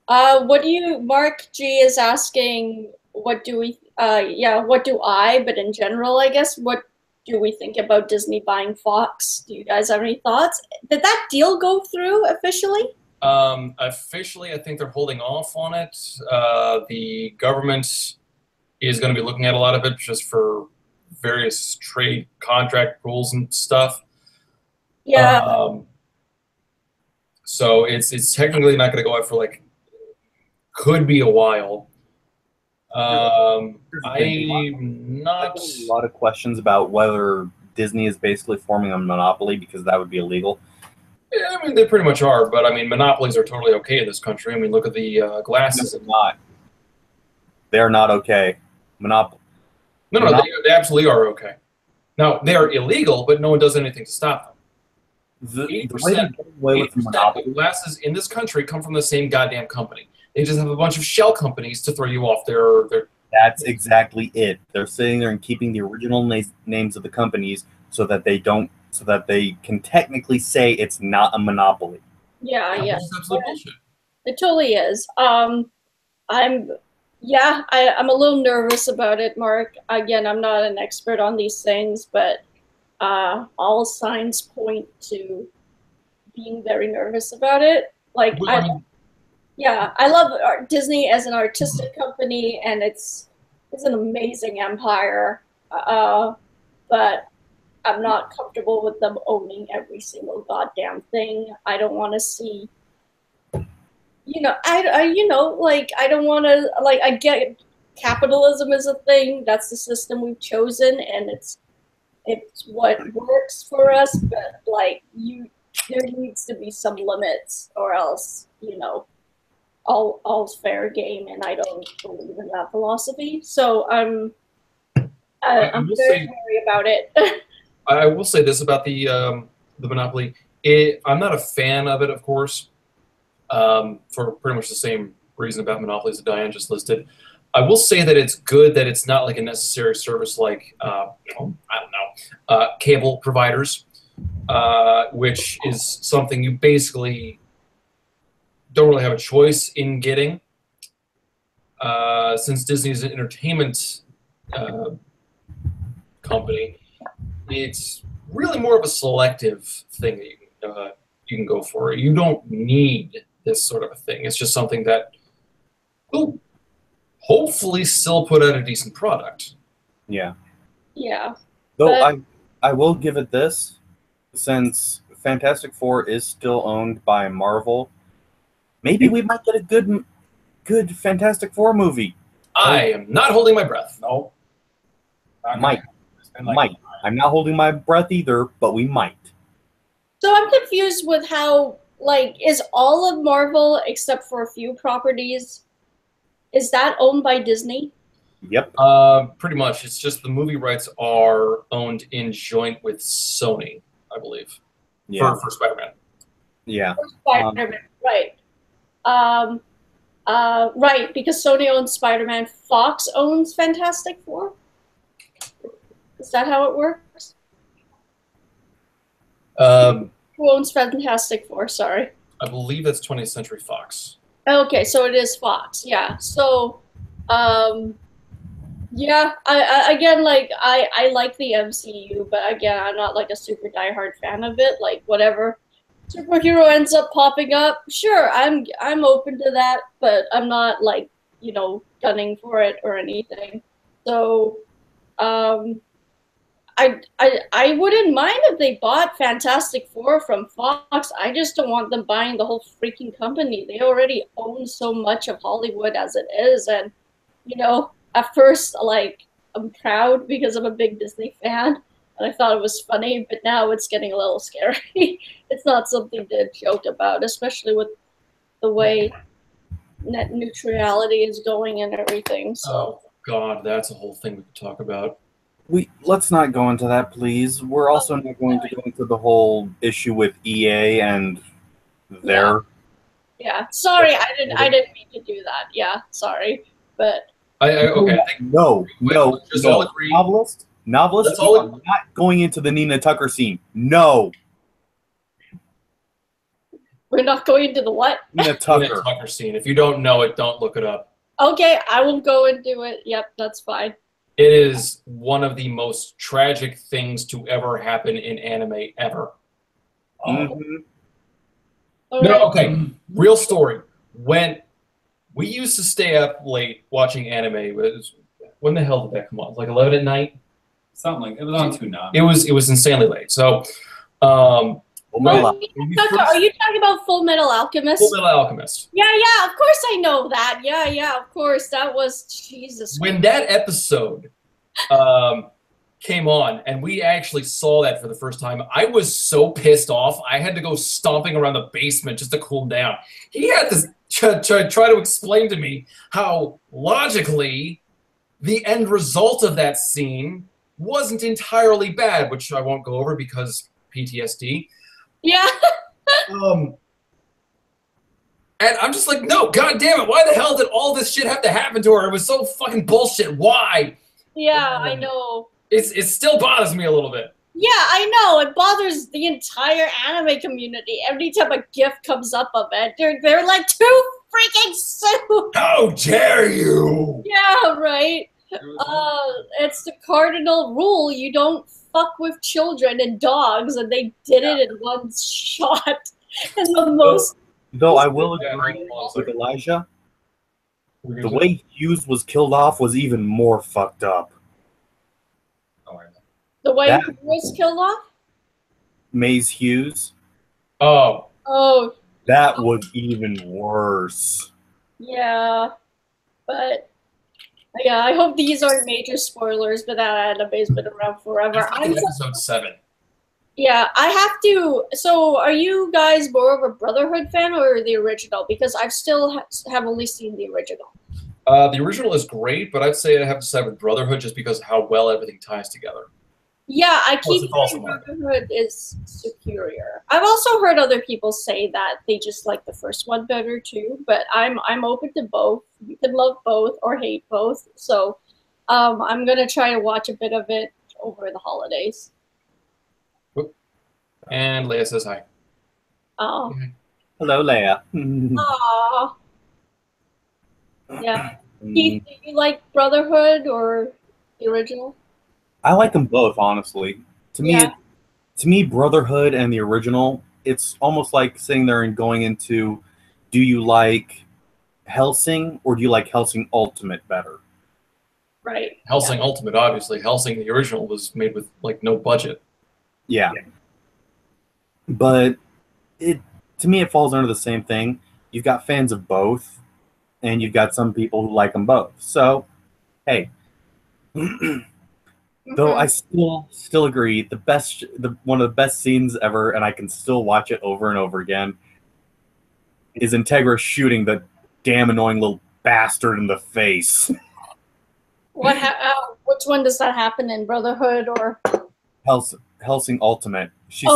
Mark G is asking, what do I, but in general, I guess, what do we think about Disney buying Fox? Do you guys have any thoughts? Did that deal go through officially? Officially, I think they're holding off on it. The government is going to be looking at a lot of it just for various trade contract rules and stuff. Yeah. So it's technically not going to go out for could be a while. I'm not. A lot of questions about whether Disney is basically forming a monopoly, because that would be illegal. Yeah, I mean, they pretty much are, but I mean, monopolies are totally okay in this country. I mean, look at the glasses. No, they're not. They're not okay. No, they absolutely are okay. Now, they are illegal, but no one does anything to stop them. 80% of glasses in this country come from the same goddamn company. They just have a bunch of shell companies to throw you off their. That's exactly it. They're sitting there and keeping the original names of the companies so that they can technically say it's not a monopoly. Yeah. It's absolute bullshit. It totally is. I'm a little nervous about it, Mark. Again, I'm not an expert on these things, but all signs point to being very nervous about it. I love Disney as an artistic company, and it's an amazing empire. But I'm not comfortable with them owning every single goddamn thing. I don't want to see. I don't want to, I get capitalism is a thing. That's the system we've chosen, and it's what works for us. But there needs to be some limits, or else, all's fair game, and I don't believe in that philosophy. So I'm very worried about it. I will say this about the monopoly. I'm not a fan of it, of course. For pretty much the same reason about monopolies that Diane just listed. I will say that it's good that it's not like a necessary service like, cable providers, which is something you basically don't really have a choice in getting. Since Disney is an entertainment company, it's really more of a selective thing that you can go for. You don't need this sort of a thing. It's just something that will hopefully still put out a decent product. Yeah. Yeah. Though I will give it this, since Fantastic Four is still owned by Marvel, maybe we might get a good Fantastic Four movie. I am not holding my breath. No. Might. I'm not holding my breath either, but we might. So I'm confused with how, is all of Marvel, except for a few properties, is that owned by Disney? Yep. Pretty much. It's just the movie rights are owned in joint with Sony, I believe. Yeah. For Spider-Man. Yeah. For Spider-Man, right. Right, because Sony owns Spider-Man. Fox owns Fantastic Four? Is that how it works? Um, Who owns Fantastic Four? Sorry. I believe that's 20th Century Fox. Okay, so it is Fox. Yeah. So, yeah. Again, like I like the MCU, but again, I'm not like a super diehard fan of it. Like whatever superhero ends up popping up, sure, I'm open to that, but I'm not like gunning for it or anything. So, um, I wouldn't mind if they bought Fantastic Four from Fox. I just don't want them buying the whole freaking company. They already own so much of Hollywood as it is, and at first, like I'm proud because I'm a big Disney fan, and I thought it was funny, but now it's getting a little scary. It's not something to joke about, especially with the way net neutrality is going and everything. So. Oh God, that's a whole thing we could talk about. Let's not go into that, please. We're also not going to go into the whole issue with EA and their. Yeah, sorry, I didn't mean to do that. Yeah, sorry, but. Okay. No. All agree. Novelist, you are not going into the Nina Tucker scene. No. We're not going into the what? Nina Tucker. Nina Tucker scene. If you don't know it, don't look it up. Okay, I will go and do it. Yep, that's fine. It is one of the most tragic things to ever happen in anime ever. Mm-hmm. No, okay. Real story. When we used to stay up late watching anime, when the hell did that come on? Like 11 at night? Something like it was on Toonami. It was insanely late. So, are you talking about Full Metal Alchemist? Full Metal Alchemist. Yeah, of course I know that. Yeah, of course. That was Jesus. When that episode came on and we actually saw that for the first time, I was so pissed off. I had to go stomping around the basement just to cool down. He had to try to explain to me how logically the end result of that scene wasn't entirely bad, which I won't go over because PTSD. Yeah. And I'm just like, no, god damn it, why the hell did all this shit have to happen to her? It was so fucking bullshit. Why? Yeah, I know. It still bothers me a little bit. Yeah, I know. It bothers the entire anime community. Every time a GIF comes up of it, they're like, too freaking soon. How dare you? Yeah, right. It's the cardinal rule. You don't fuck with children and dogs, and they did it in one shot. And the most. Though I will agree with Elijah, the way Hughes was killed off was even more fucked up. The way he was killed off? Maze Hughes. Oh. That was even worse. Yeah. But, yeah, I hope these aren't major spoilers, but that anime's been around forever. I'm episode 7. Yeah, I have to. So, are you guys more of a Brotherhood fan or the original? Because I've still have only seen the original. The original is great, but I'd say I have to side with Brotherhood just because of how well everything ties together. Yeah, I keep hearing Brotherhood is superior. I've also heard other people say that they just like the first one better too, but I'm open to both. You can love both or hate both. So I'm gonna try to watch a bit of it over the holidays. And Leia says hi. Oh. Hello, Leia. Aww. Yeah. Keith, do you like Brotherhood or the original? I like them both, honestly. To me, Brotherhood and the original, it's almost like sitting there and going into, do you like Hellsing or do you like Hellsing Ultimate better? Right. Hellsing Ultimate, obviously. Hellsing, the original, was made with like no budget. Yeah. But to me, it falls under the same thing. You've got fans of both, and you've got some people who like them both. So, hey. Though I still agree, one of the best scenes ever, and I can still watch it over and over again, is Integra shooting the damn annoying little bastard in the face. Which one does that happen in, Brotherhood or Hellsing Ultimate? She's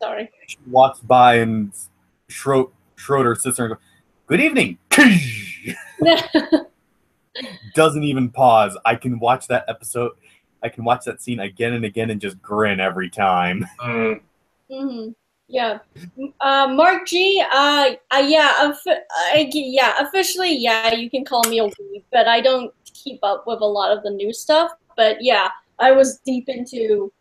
sorry. She walks by and Schroeder sits there and goes, "Good evening." Doesn't even pause. I can watch that episode. I can watch that scene again and again and just grin every time. Yeah. Mark G, officially, yeah, you can call me a weeb, but I don't keep up with a lot of the new stuff. But yeah, I was deep into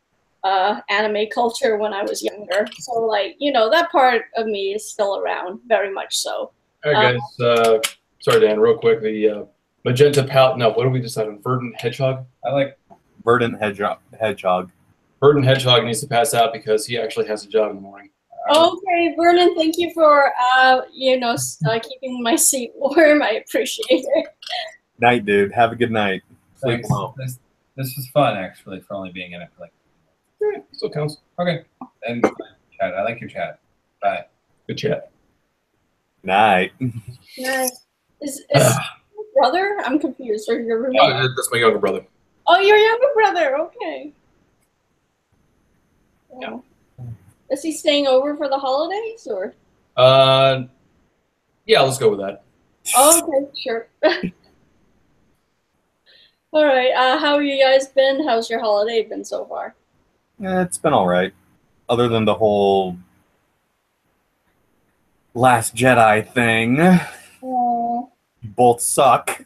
anime culture when I was younger. So, like, that part of me is still around, very much so. All right, guys. Sorry, Dan, real quick. The magenta palette. No, what do we decide on? Verdant Hedgehog? I like Verdant Hedgehog. Verdant Hedgehog needs to pass out because he actually has a job in the morning. Okay, Vernon, thank you for keeping my seat warm. I appreciate it. Night, dude. Have a good night. Sleep thanks. well. This was fun, actually, for only being in it for like. Yeah, still counts. Okay. And chat. I like your chat. Bye. Good chat. Night. Nice. Is your brother? I'm confused. Or your roommate? That's my younger brother. Oh, your younger brother. Okay. Yeah. Is he staying over for the holidays, or? Yeah, let's go with that. Okay, sure. All right. How have you guys been? How's your holiday been so far? Yeah, it's been all right. Other than the whole Last Jedi thing. Oh. You both suck.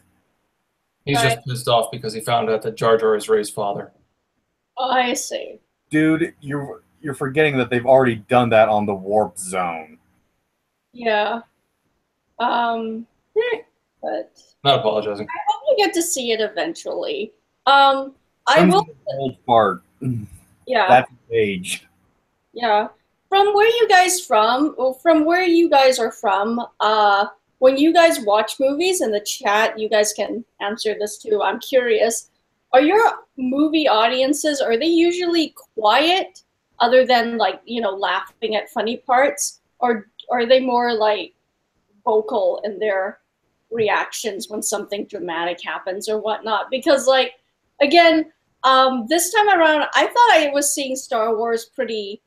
He's just pissed off because he found out that Jar Jar is Rey's father. I see. Dude, you're forgetting that they've already done that on the Warp Zone. Yeah. But Not apologizing. I hope you get to see it eventually. I will. Old fart. Yeah. That's age. Yeah. From where you guys are from, when you guys watch movies in the chat, you guys can answer this too. I'm curious. Are your movie audiences, are they usually quiet other than laughing at funny parts? Or are they more like vocal in their reactions when something dramatic happens or whatnot? Because again, this time around, I thought I was seeing Star Wars pretty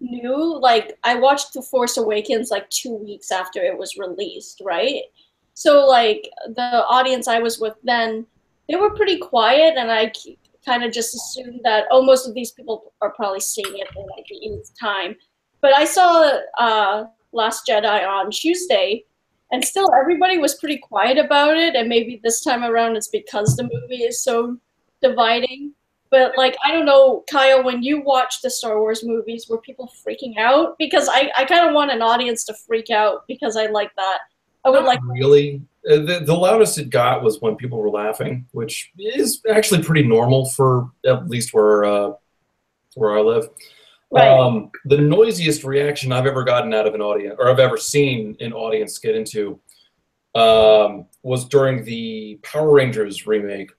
new. Like, I watched The Force Awakens 2 weeks after it was released, right? So the audience I was with then, they were pretty quiet, and I kind of just assumed that, most of these people are probably seeing it for the 8th time. But I saw Last Jedi on Tuesday, and still everybody was pretty quiet about it, and maybe this time around it's because the movie is so dividing. But I don't know, Kyle, when you watch the Star Wars movies, were people freaking out? Because I kind of want an audience to freak out, because I like that. I would Not really. The loudest it got was when people were laughing, which is actually pretty normal for at least where I live. Right. The noisiest reaction I've ever gotten out of an audience, or I've ever seen an audience get into, was during the Power Rangers remake,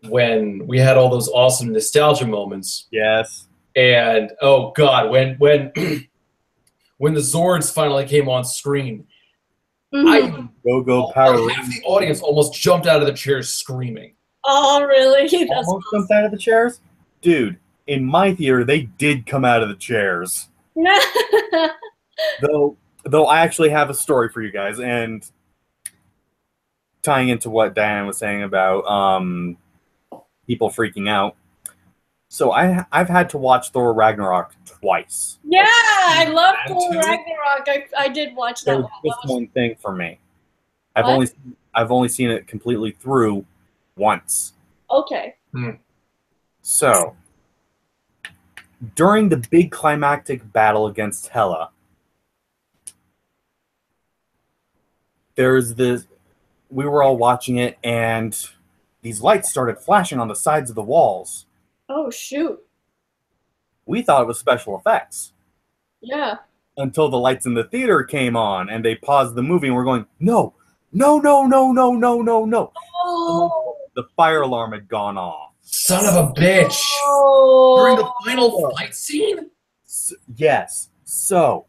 when we had all those awesome nostalgia moments. Yes. And oh god, when when the Zords finally came on screen, Go Power half the audience almost jumped out of the chairs screaming. Oh, really? That's almost jumped out of the chairs? Dude, in my theater, they did come out of the chairs. Though I actually have a story for you guys, and tying into what Diane was saying about people freaking out. So I've had to watch Thor Ragnarok twice. Yeah, I love Thor Ragnarok. I did watch that one. Just one thing for me. I've only seen it completely through once. Okay. So during the big climactic battle against Hela, we were all watching it, and these lights started flashing on the sides of the walls. Oh, shoot. We thought it was special effects. Yeah. Until the lights in the theater came on, and they paused the movie, and we're going, no, no, no, no, no, no, no, no. Oh. The fire alarm had gone off. Son of a bitch! Oh. During the final fight scene? Yes. So.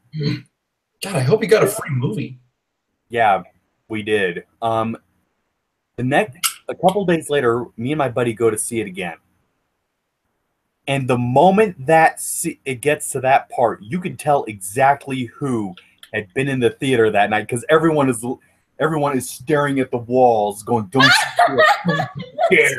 God, I hope you got a free movie. Yeah, we did. A couple days later, me and my buddy go to see it again. And the moment that it gets to that part, you can tell exactly who had been in the theater that night, because everyone is staring at the walls, going, "Don't you dare!"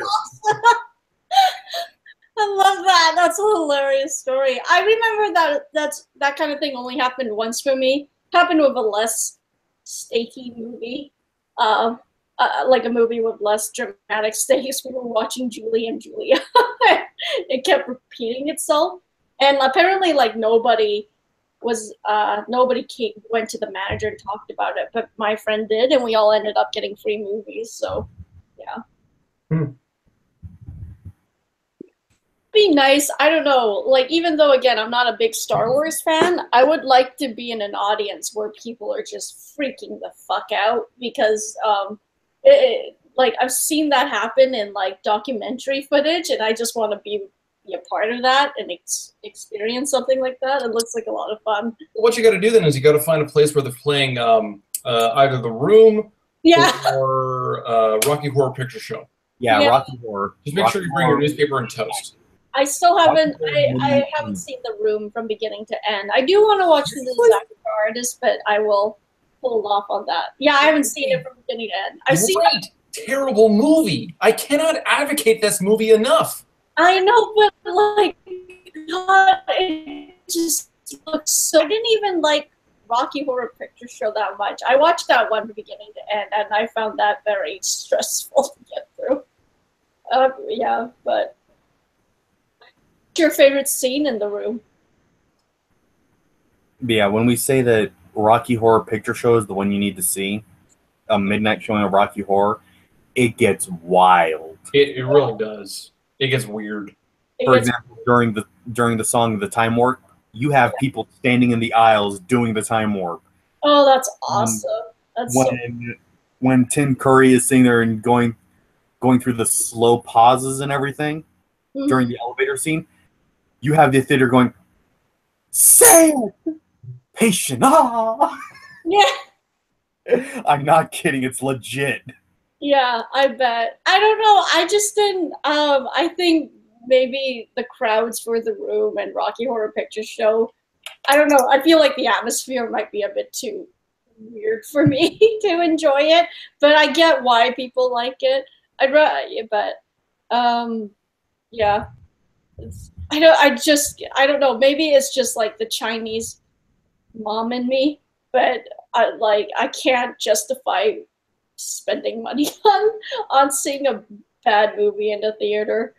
I love that. That's a hilarious story. I remember that kind of thing only happened once for me. Happened with a less stakey movie, like a movie with less dramatic stakes. We were watching Julie and Julia. It kept repeating itself, and apparently, like nobody went to the manager and talked about it, but my friend did, and we all ended up getting free movies. So, yeah. Be nice. I don't know. Like, even though, again, I'm not a big Star Wars fan, I would like to be in an audience where people are just freaking the fuck out because, like, I've seen that happen in, like, documentary footage, and I just want to be a part of that and experience something like that. It looks like a lot of fun. What you got to do then is you got to find a place where they're playing either The Room or Rocky Horror Picture Show. Yeah, Rocky Horror. Just make sure you bring your newspaper and toast. I still haven't. I haven't seen The Room from beginning to end. I do want to watch The Disaster Artist, but I will hold off on that. Yeah, I haven't seen it from beginning to end. I've seen terrible movie. I cannot advocate this movie enough. I know, but like, God, it just looks so. I didn't even like Rocky Horror Picture Show that much. I watched that one from beginning to end, and I found that very stressful to get through. Yeah, but what's your favorite scene in The Room? Yeah, when we say that Rocky Horror Picture Show is the one you need to see, a midnight showing of Rocky Horror, it gets wild. It really does. It gets weird. For example, during the song "The Time Warp," you have people standing in the aisles doing the time warp. Oh, that's awesome! That's when Tim Curry is sitting there and going through the slow pauses and everything during the elevator scene, you have the theater going, "Say it, patient." Ah. Yeah. I'm not kidding. It's legit. Yeah, I bet. I don't know. I just didn't. I think maybe the crowds for The Room and Rocky Horror Picture Show. I don't know. I feel like the atmosphere might be a bit too weird for me to enjoy it, but I get why people like it. Yeah. I don't know. Maybe it's just like the Chinese mom in me, but I can't justify spending money on seeing a bad movie in the theater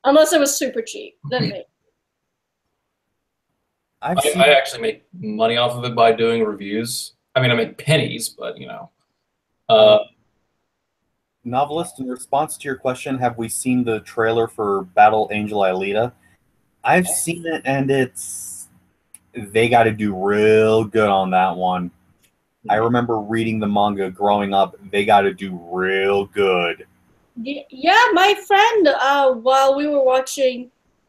unless it was super cheap. Then maybe. I actually make money off of it by doing reviews. I mean, I make pennies, but you know. Novelist, in response to your question, have we seen the trailer for Battle Angel Alita? I've seen it, and they got to do real good on that one. I remember reading the manga growing up. They got to do real good. Yeah, my friend, while we were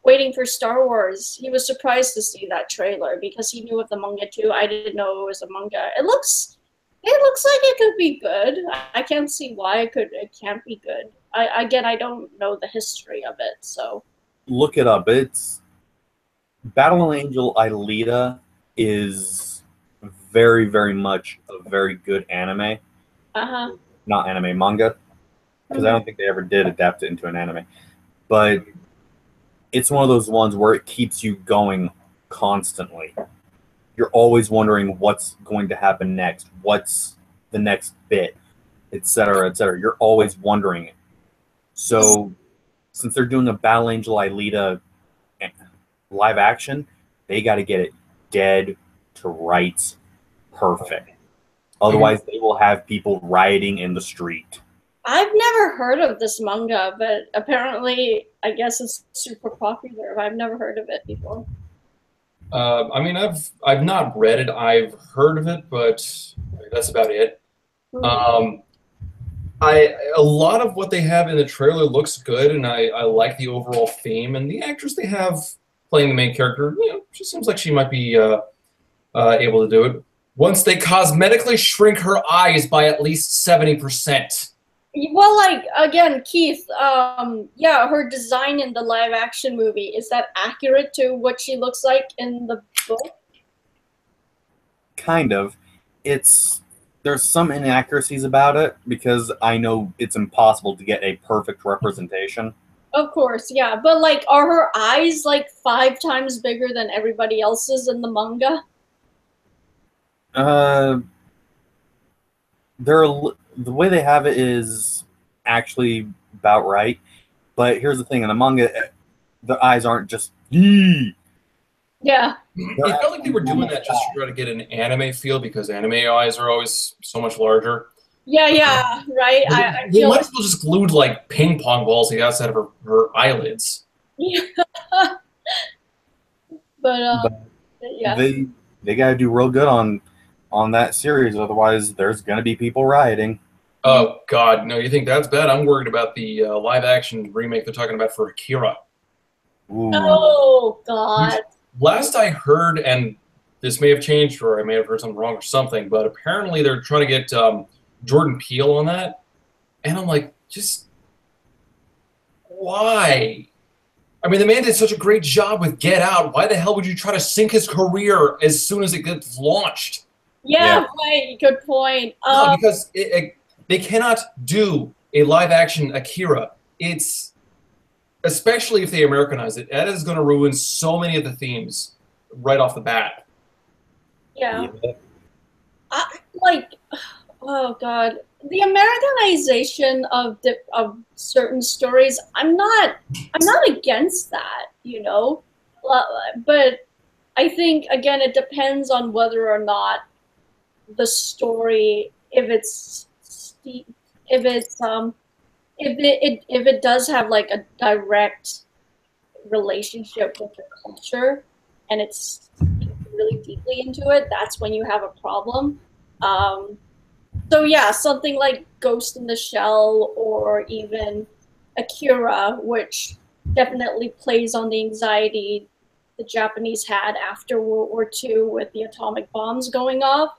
waiting for Star Wars, he was surprised to see that trailer because he knew of the manga too. I didn't know it was a manga. It looks like it could be good. I can't see why it can't be good. I don't know the history of it, so look it up. It's Battle Angel Alita is very, very much a very good anime. Not anime, manga. Because I don't think they ever did adapt it into an anime. But it's one of those ones where it keeps you going constantly. You're always wondering what's going to happen next. What's the next bit, etc., etc. You're always wondering it. So, since they're doing a Battle Angel Alita live action, they got to get it dead to rights perfect. Otherwise, they will have people rioting in the street. I've never heard of this manga, but apparently, I guess it's super popular. I've never heard of it before. I mean, I've not read it. I've heard of it, but that's about it. A lot of what they have in the trailer looks good, and I like the overall theme. And the actress they have playing the main character, she seems like she might be able to do it. Once they cosmetically shrink her eyes by at least 70%. Well, like, again, Keith, her design in the live action movie, is that accurate to what she looks like in the book? Kind of. There's some inaccuracies about it because I know it's impossible to get a perfect representation. Of course, yeah. But like, are her eyes like 5 times bigger than everybody else's in the manga? Uh, the way they have it is actually about right. But here's the thing: in the manga, the eyes aren't just. Yee! Yeah. It felt like they were doing that just to try to get an anime feel because anime eyes are always so much larger. Yeah, right. I They feel might like as well just glued like ping pong balls to the outside of her eyelids. yeah. But But yeah. they got to do real good on that series, otherwise there's gonna be people rioting. Oh God, no! You think that's bad? I'm worried about the live action remake they're talking about for Akira. Ooh. Oh God. Last I heard, and this may have changed, or I may have heard something wrong or something, but apparently they're trying to get Jordan Peele on that, and I'm like, just why? I mean, the man did such a great job with Get Out. Why the hell would you try to sink his career as soon as it gets launched? Yeah, Yeah. right. Good point. No, because they cannot do a live action Akira. It's especially if they Americanize it. That is going to ruin so many of the themes right off the bat. yeah. Like, oh God, the Americanization of certain stories. I'm not against that, you know, but I think again it depends on whether or not the story, if if it does have like a direct relationship with the culture and it's really deeply into it, that's when you have a problem. Um, so yeah, something like Ghost in the Shell or even Akira, which definitely plays on the anxiety the Japanese had after World War II with the atomic bombs going off.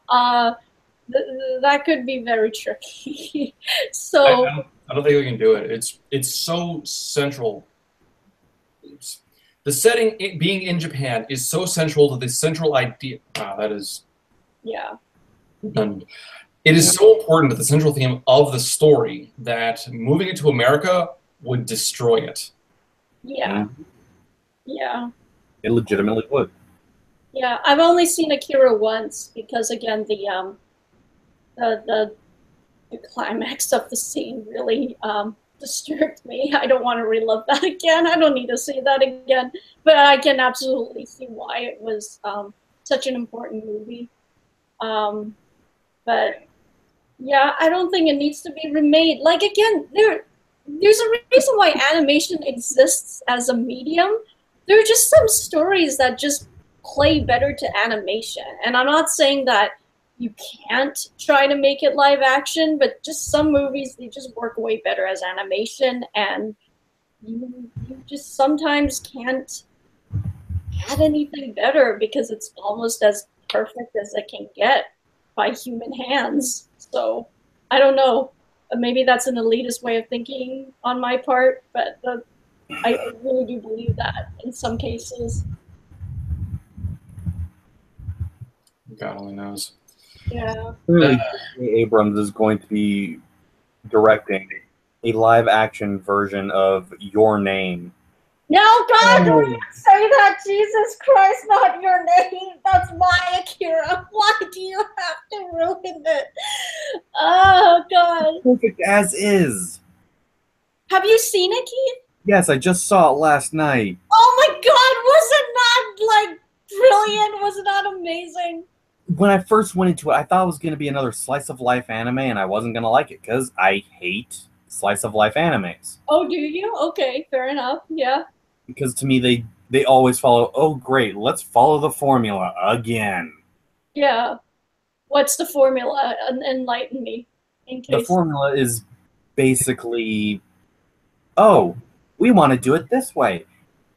That could be very tricky. So I don't think we can do it. It's so central. The setting being in Japan is so central to the central idea. Wow, that is. yeah. And it is so important to the central theme of the story that moving it to America would destroy it. Yeah. Yeah. It legitimately would. Yeah. I've only seen Akira once because again the climax of the scene really disturbed me. I don't want to relive that again. I don't need to see that again. But I can absolutely see why it was such an important movie. But yeah, I don't think it needs to be remade. Like again, there's a reason why animation exists as a medium. There are just some stories that just play better to animation. And I'm not saying that you can't try to make it live action, but just some movies they just work way better as animation and you just sometimes can't add anything better because it's almost as perfect as it can get by human hands. So I don't know. Maybe that's an elitist way of thinking on my part, but I really do believe that in some cases. God only knows. Yeah. Clearly, J.J. Abrams is going to be directing a live action version of Your Name. No, God, don't even say that. Jesus Christ, not your name. That's my Akira. Why do you have to ruin it? Oh, God. Perfect as is. Have you seen it, Keith? Yes, I just saw it last night. Oh my God, was it not like brilliant? Was it not amazing? When I first went into it, I thought it was going to be another slice of life anime, and I wasn't going to like it because I hate slice of life animes. Oh, do you? Okay, fair enough. Yeah. Because to me, they always follow, oh, great, let's follow the formula again. Yeah. What's the formula? Enlighten me. In The case. formula is basically, oh, we want to do it this way.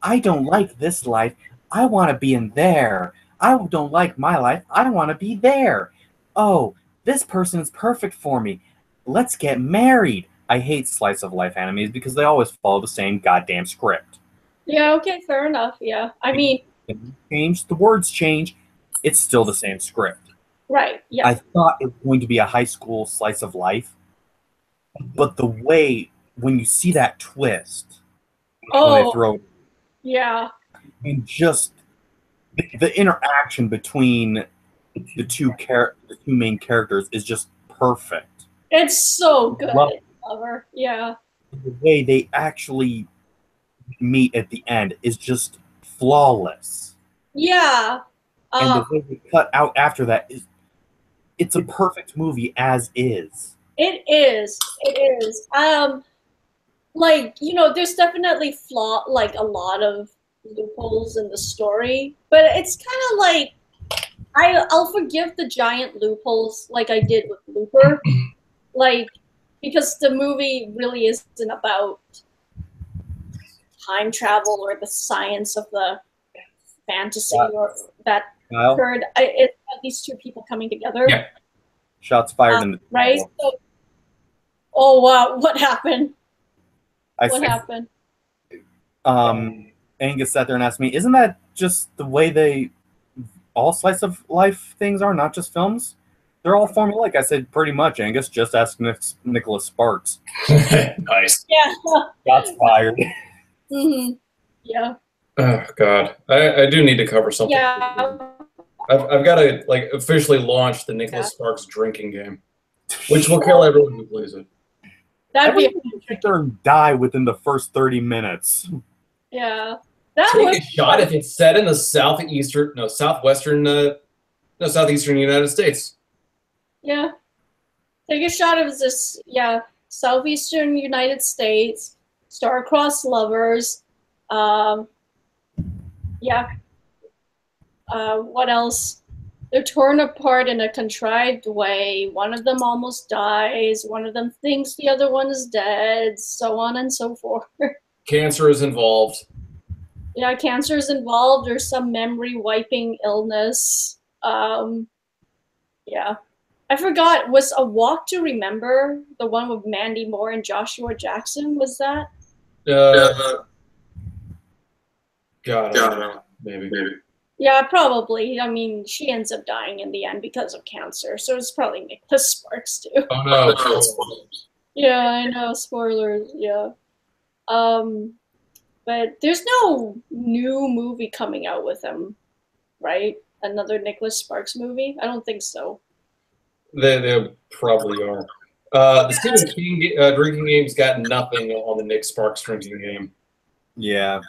I don't like this life. I want to be in there. I don't like my life. I want to be there. Oh, this person is perfect for me. Let's get married. I hate slice of life animes because they always follow the same goddamn script. Yeah, okay, fair enough. Yeah. I mean, The words change, it's still the same script. right. Yeah. I thought it was going to be a high school slice of life, but the way, when you see that twist, when they Oh, throw, yeah. and just the interaction between the two main characters is just perfect. It's so good. Love Love her. Yeah. the way they actually meet at the end is just flawless. Yeah. And the way they cut out after that it's a perfect movie as is. It is. It is. Like, you know, there's definitely like a lot of loopholes in the story, but it's kind of like I'll forgive the giant loopholes like I did with Looper, like because the movie really isn't about time travel or the science of the fantasy or that Kyle, occurred. It's about these two people coming together. Yeah. shots fired in the right. So, oh wow, what happened? What happened? Angus sat there and asked me, "Isn't that just the way all slice of life things are, not just films? They're all formulaic." I said, "Pretty much, Angus. Just ask Nicholas Sparks." Nice. Yeah. Shots fired. Mm-hmm. Yeah. Oh God, I do need to cover something. Yeah. I've got to like officially launch the Nicholas Sparks drinking game, which will kill everyone who plays it. That'd be Everyone sit there and die within the first 30 minutes. yeah. That Take was a shot if it's set in the southeastern United States. yeah. Take a shot of this. Yeah, southeastern United States, star-crossed lovers. Yeah. What else? They're torn apart in a contrived way. One of them almost dies. One of them thinks the other one is dead. So on and so forth. Cancer is involved. Yeah, cancer is involved or some memory wiping illness. Yeah. I forgot, was A Walk to Remember the one with Mandy Moore and Joshua Jackson? Was that? God, I don't know. Maybe. Yeah, probably. I mean, she ends up dying in the end because of cancer, so it's probably Nicholas Sparks too. Oh no. Yeah, I know. Spoilers. Yeah. But there's no new movie coming out with him, right? Another Nicholas Sparks movie? I don't think so. They probably are. The Stephen King drinking game's got nothing on the Nick Sparks drinking game. Yeah.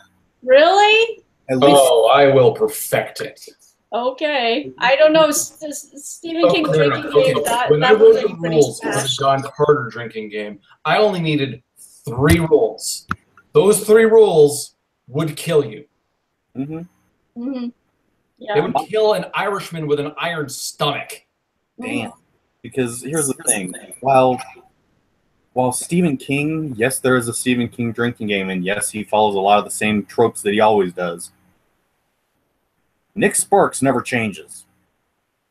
Really? At least I will perfect it. Okay. I don't know. Stephen King drinking game, When I that wrote would the be pretty rules for the smash. John Carter drinking game, I only needed 3 rules. Those 3 rules would kill you. Mm-hmm. Mm-hmm. Yeah. They would kill an Irishman with an iron stomach. Damn. Because here's the thing. While Stephen King, yes, there is a Stephen King drinking game, and yes, he follows a lot of the same tropes that he always does. Nick Sparks never changes.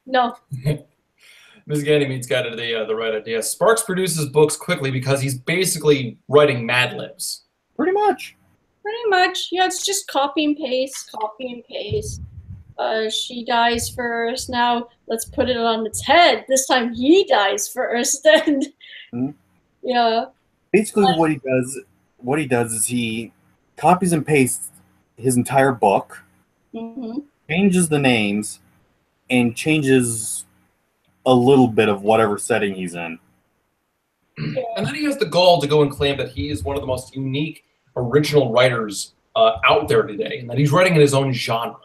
No. Ms. Ganymede's got the right idea. Sparks produces books quickly because he's basically writing Mad Libs. Pretty much. Pretty much. Yeah, it's just copy and paste, copy and paste. She dies first. Now let's put it on its head. This time he dies first. And yeah. Basically, what he does is he copies and pastes his entire book, changes the names, and changes a little bit of whatever setting he's in. And then he has the gall to go and claim that he is one of the most unique original writers out there today, and that he's writing in his own genre.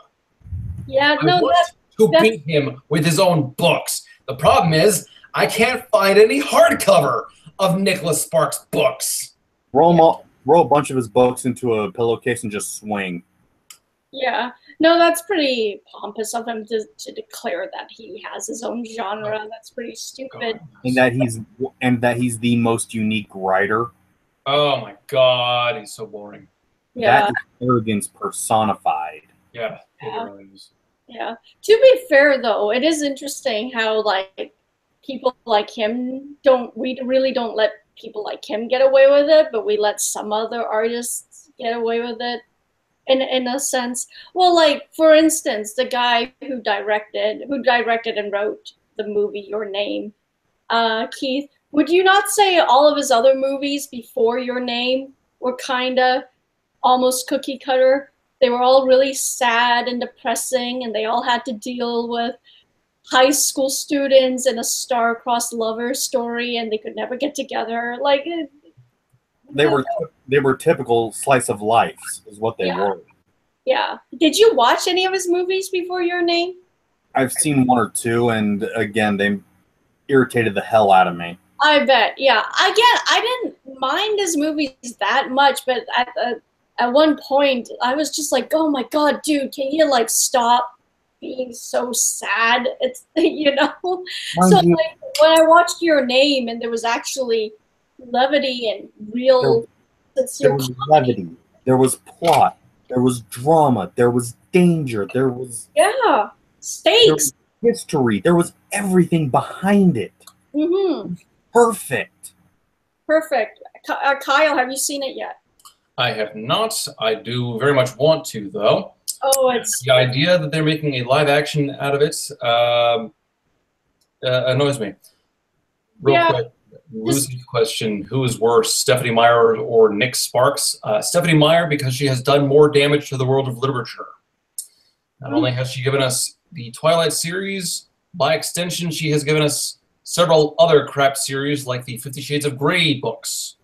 Yeah, I want to beat him with his own books. The problem is, I can't find any hardcover of Nicholas Sparks' books. Roll a bunch of his books into a pillowcase and just swing. Yeah. No, that's pretty pompous of him to declare that he has his own genre. That's pretty stupid. And that he's the most unique writer. Oh my God, he's so boring. Yeah. That is arrogance personified. Yeah. Yeah. To be fair, though, it is interesting how like people like him we really don't let people like him get away with it, but we let some other artists get away with it. In a sense, well, like for instance, the guy who directed and wrote the movie Your Name, Keith, would you not say all of his other movies before Your Name were kinda almost cookie cutter. They were all really sad and depressing, and they all had to deal with high school students and a star-crossed lover story, and they could never get together. Like They were typical slice of life, is what they were. Yeah. Did you watch any of his movies before Your Name? I've seen one or two, and again, they irritated the hell out of me. I bet. Yeah. Again, I didn't mind his movies that much, but at one point, I was just like, "Oh my god, dude, can you like stop being so sad?" It's you know. So like when I watched Your Name, and there was actually levity and real sincere There was comedy. levity. There was plot. There was drama. There was danger. There was Stakes. history. There was everything behind it. Mm-hmm. Perfect. Perfect. Kyle, have you seen it yet? I have not. I do very much want to, though. Oh, it's The idea that they're making a live action out of it annoys me. Real quick, Lucy's question: who is worse, Stephanie Meyer or Nick Sparks? Stephanie Meyer, because she has done more damage to the world of literature. Not only has she given us the Twilight series, by extension, she has given us several other crap series like the 50 Shades of Grey books.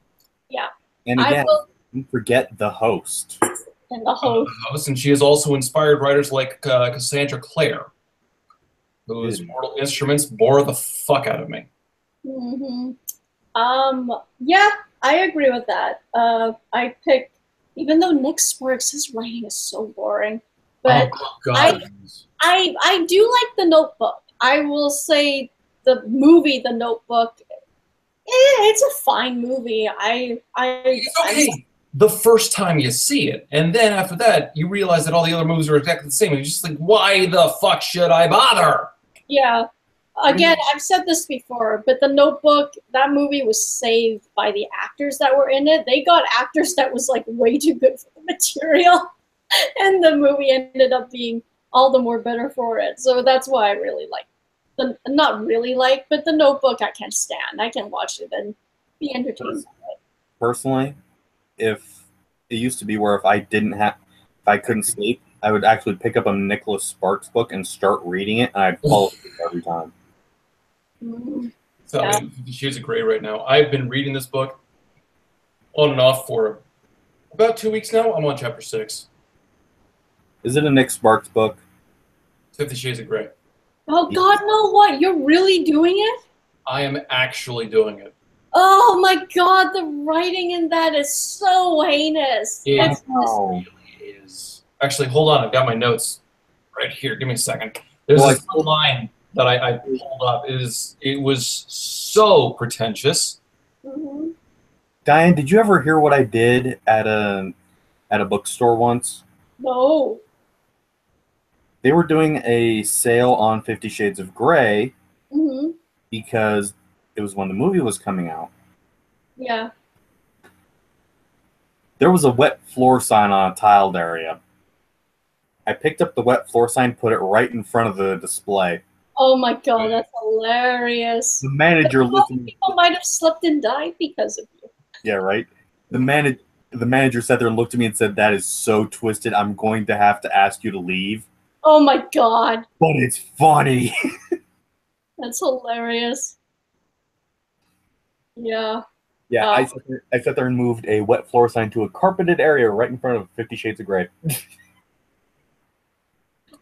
Yeah. And again, don't forget the host. And the host. And she has also inspired writers like Cassandra Clare, whose Mortal Instruments bore the fuck out of me. Mm-hmm. Yeah, I agree with that. I picked, even though Nick Sparks, his writing is so boring, but I do like The Notebook. I will say the movie The Notebook, it's a fine movie. It's okay the first time you see it, and then after that you realize that all the other movies are exactly the same, and you're just like, why the fuck should I bother? Yeah. Again, I've said this before, but The Notebook, that movie was saved by the actors that were in it. They got actors that was like way too good for the material, and the movie ended up being all the more better for it. So that's why I really like not really like, but The Notebook I can stand. I can watch it and be entertained. Personally, if it used to be where if I couldn't sleep, I would actually pick up a Nicholas Sparks book and start reading it, and I'd fall asleep every time. So 50 Shades of Grey right now. I've been reading this book on and off for about 2 weeks now. I'm on chapter 6. Is it a Nick Sparks book? 50 Shades of Grey. Oh God, no! What? You're really doing it? I am actually doing it. Oh my God, the writing in that is so heinous. It really is. Actually, hold on. I've got my notes right here. Give me a second. There's this line that I pulled up. It was so pretentious. Mm-hmm. Diane, did you ever hear what I did at a bookstore once? No. They were doing a sale on 50 Shades of Grey because it was when the movie was coming out. Yeah. There was a wet floor sign on a tiled area. I picked up the wet floor sign, put it right in front of the display. Oh my God, that's hilarious. The manager looked at me. People might have slept and died because of you. Yeah, right? The manager sat there and looked at me and said, "That is so twisted. I'm going to have to ask you to leave." Oh my God. But it's funny. That's hilarious. Yeah. Yeah, I sat there and moved a wet floor sign to a carpeted area right in front of 50 Shades of Grey.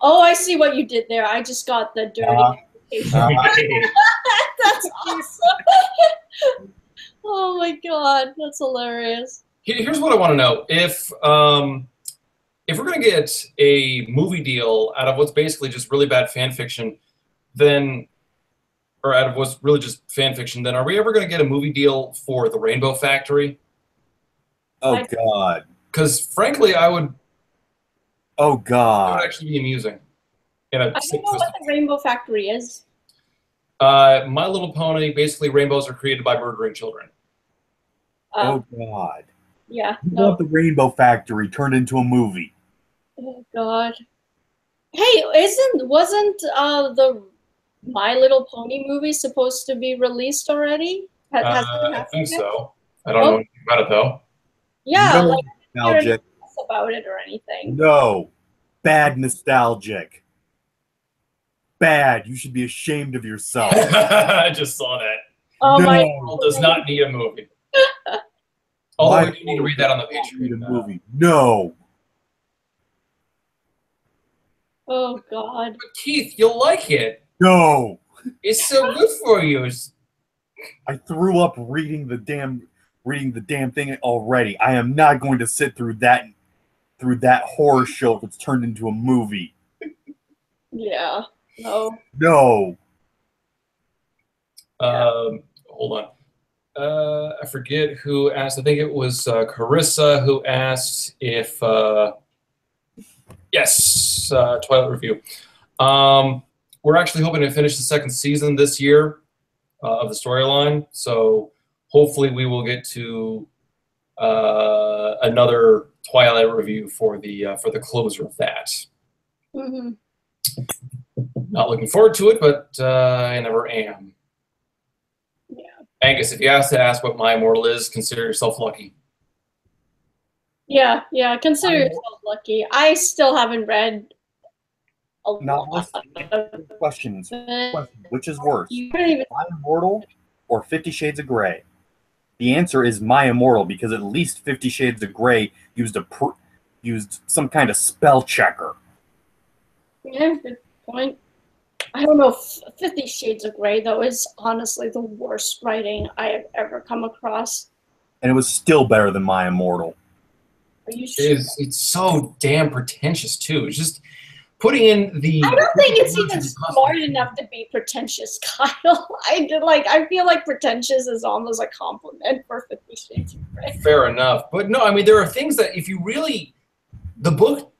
Oh, I see what you did there. I just got the dirty. That's awesome. Oh my God, that's hilarious. Here's what I want to know: if we're gonna get a movie deal out of what's basically just really bad fan fiction, then, or out of what's really just fan fiction, then are we ever gonna get a movie deal for The Rainbow Factory? Oh God. Because frankly, I would. Oh It God. would actually be amusing. I don't know what the Rainbow Factory is. My Little Pony. Basically, rainbows are created by murdering children. Oh God. Yeah. You want the Rainbow Factory turned into a movie? Oh God. Hey, wasn't the My Little Pony movie supposed to be released already? I think so. I don't know anything about it though. Yeah, nostalgic. about it or anything. No. Bad nostalgic. Bad. You should be ashamed of yourself. I just saw that. Oh No. my World does not need a movie. Although we do need to read that on the Need a Patreon. movie. No. Oh God. But Keith, you'll like it. No. It's so good for you. I threw up reading the damn thing already. I am not going to sit through that horror show if it's turned into a movie. Yeah. No. No. Hold on. I forget who asked. I think it was Carissa who asked if yes, Twilight review. We're actually hoping to finish the second season this year of the storyline. So hopefully we will get to another Twilight review for the closer of that. Mm-hmm. Not looking forward to it, but I never am. Yeah. Angus, if you have to ask what My Immortal is, consider yourself lucky. Yeah. Consider yourself lucky. I still haven't read a Not lot listening. Questions. of Which is worse? You couldn't even. My Immortal or 50 Shades of Grey? The answer is My Immortal because at least 50 Shades of Grey used some kind of spell checker. Yeah, good point. I don't know. 50 Shades of Grey, though, is honestly the worst writing I have ever come across. And it was still better than My Immortal. Are you sure? It's so damn pretentious too. It's just putting in the. I don't think it's even smart enough to be pretentious, Kyle. I feel like pretentious is almost a compliment for 50 Shades of Grey. Fair enough, but no, I mean there are things that if you really, the book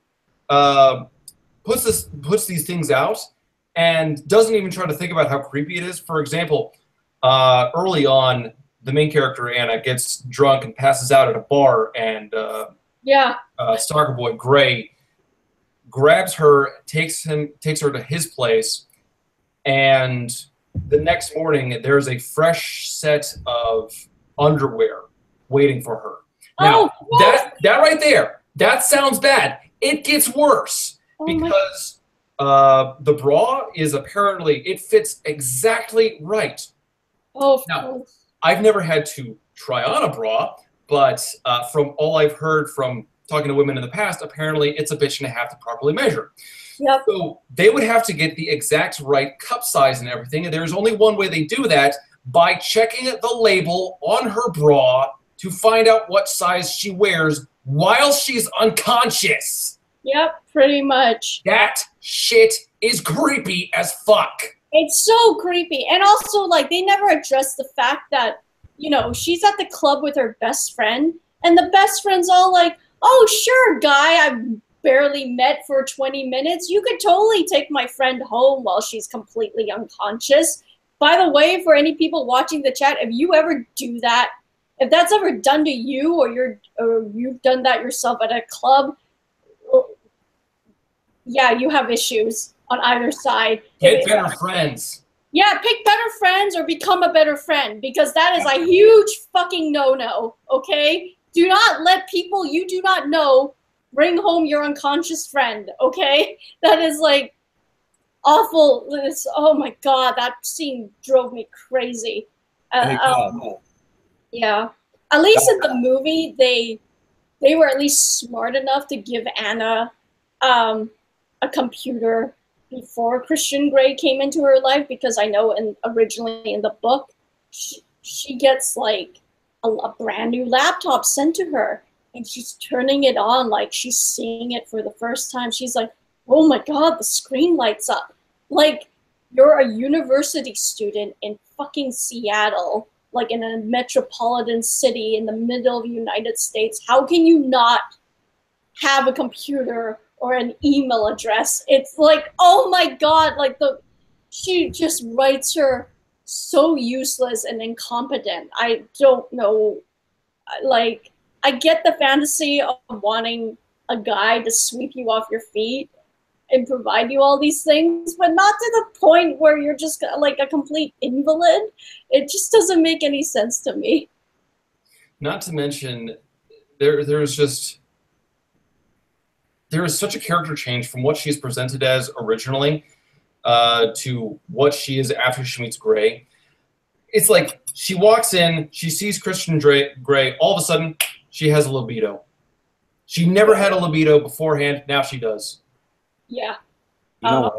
puts these things out and doesn't even try to think about how creepy it is. For example, early on, the main character Anna gets drunk and passes out at a bar, and Stalker Boy Gray grabs her, takes her to his place, and the next morning there's a fresh set of underwear waiting for her. Now that right there, that sounds bad. It gets worse because the bra is apparently, it fits exactly right. Oh, now, I've never had to try on a bra, but from all I've heard from talking to women in the past, apparently it's a bitch and a half to properly measure. Yep. So they would have to get the exact right cup size and everything, and there's only one way they do that, by checking the label on her bra to find out what size she wears while she's unconscious. Yep, pretty much. That shit is creepy as fuck. It's so creepy. And also, like, they never address the fact that, you know, she's at the club with her best friend, and the best friend's all like, oh, sure, guy, I've barely met for 20 minutes. You could totally take my friend home while she's completely unconscious. By the way, for any people watching the chat, if you ever do that, if that's ever done to you, or you've done that yourself at a club, yeah, you have issues on either side. Get better friends. Yeah, pick better friends or become a better friend, because that is a huge fucking no-no, okay? Do not let people you do not know bring home your unconscious friend, okay? That is, like, awful. Oh, my God, that scene drove me crazy. Yeah. At least in the movie, they were at least smart enough to give Anna a computer before Christian Grey came into her life, because I know originally in the book, she gets like a brand new laptop sent to her, and she's turning it on like she's seeing it for the first time. She's like, oh my God, the screen lights up. Like, you're a university student in fucking Seattle, like in a metropolitan city in the middle of the United States. How can you not have a computer or an email address? It's like, oh my God, like she just writes her so useless and incompetent. I don't know, like, I get the fantasy of wanting a guy to sweep you off your feet and provide you all these things, but not to the point where you're just like a complete invalid. It just doesn't make any sense to me. Not to mention, there's just there is such a character change from what she's presented as originally to what she is after she meets Gray. It's like she walks in, she sees Christian Grey, all of a sudden she has a libido. She never had a libido beforehand, now she does. Yeah. You know what?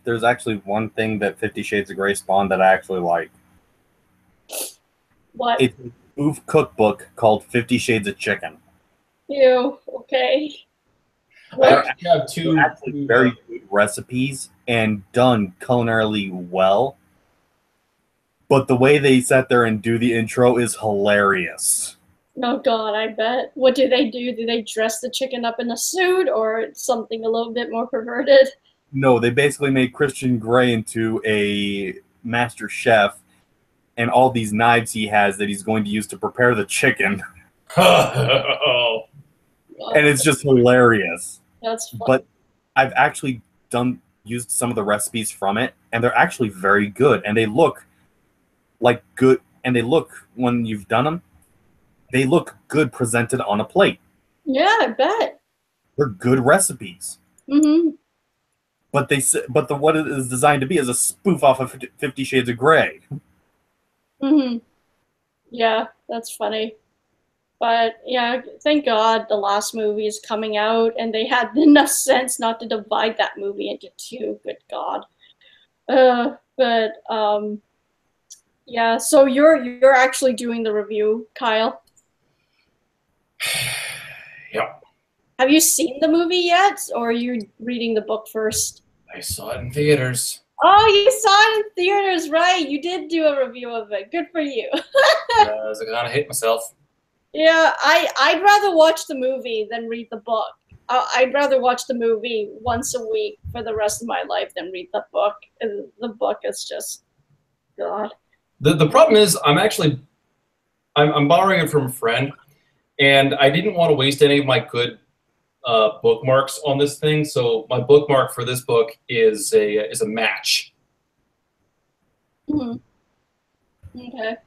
There's actually one thing that 50 Shades of Grey spawned that I actually like. What? It's a spoof cookbook called 50 Shades of Chicken. Ew. Okay. I actually have They're actually very good recipes and done culinarily well. But the way they sat there and do the intro is hilarious. Oh God, I bet. What do? Do they dress the chicken up in a suit or something a little bit more perverted? No, they basically made Christian Grey into a master chef, and all these knives he has that he's going to use to prepare the chicken. Oh. And it's just hilarious. That's fun. But I've actually used some of the recipes from it, and they're actually very good, and they look like good, and they look, when you've done them, they look good presented on a plate. Yeah, I bet. They're good recipes. Mm-hmm. But what it is designed to be is a spoof off of 50 Shades of Grey. Mm-hmm. Yeah, that's funny. But yeah, thank God the last movie is coming out, and they had enough sense not to divide that movie into two. Good God. Yeah. So you're actually doing the review, Kyle. Yep. Have you seen the movie yet, or are you reading the book first? I saw it in theaters. Oh, you saw it in theaters, right? You did do a review of it. Good for you. I was gonna hate myself. Yeah, I'd rather watch the movie than read the book. I'd rather watch the movie once a week for the rest of my life than read the book. And the book is just, God. The problem is I'm borrowing it from a friend, and I didn't want to waste any of my good bookmarks on this thing. So my bookmark for this book is a match. Mm-hmm. Okay.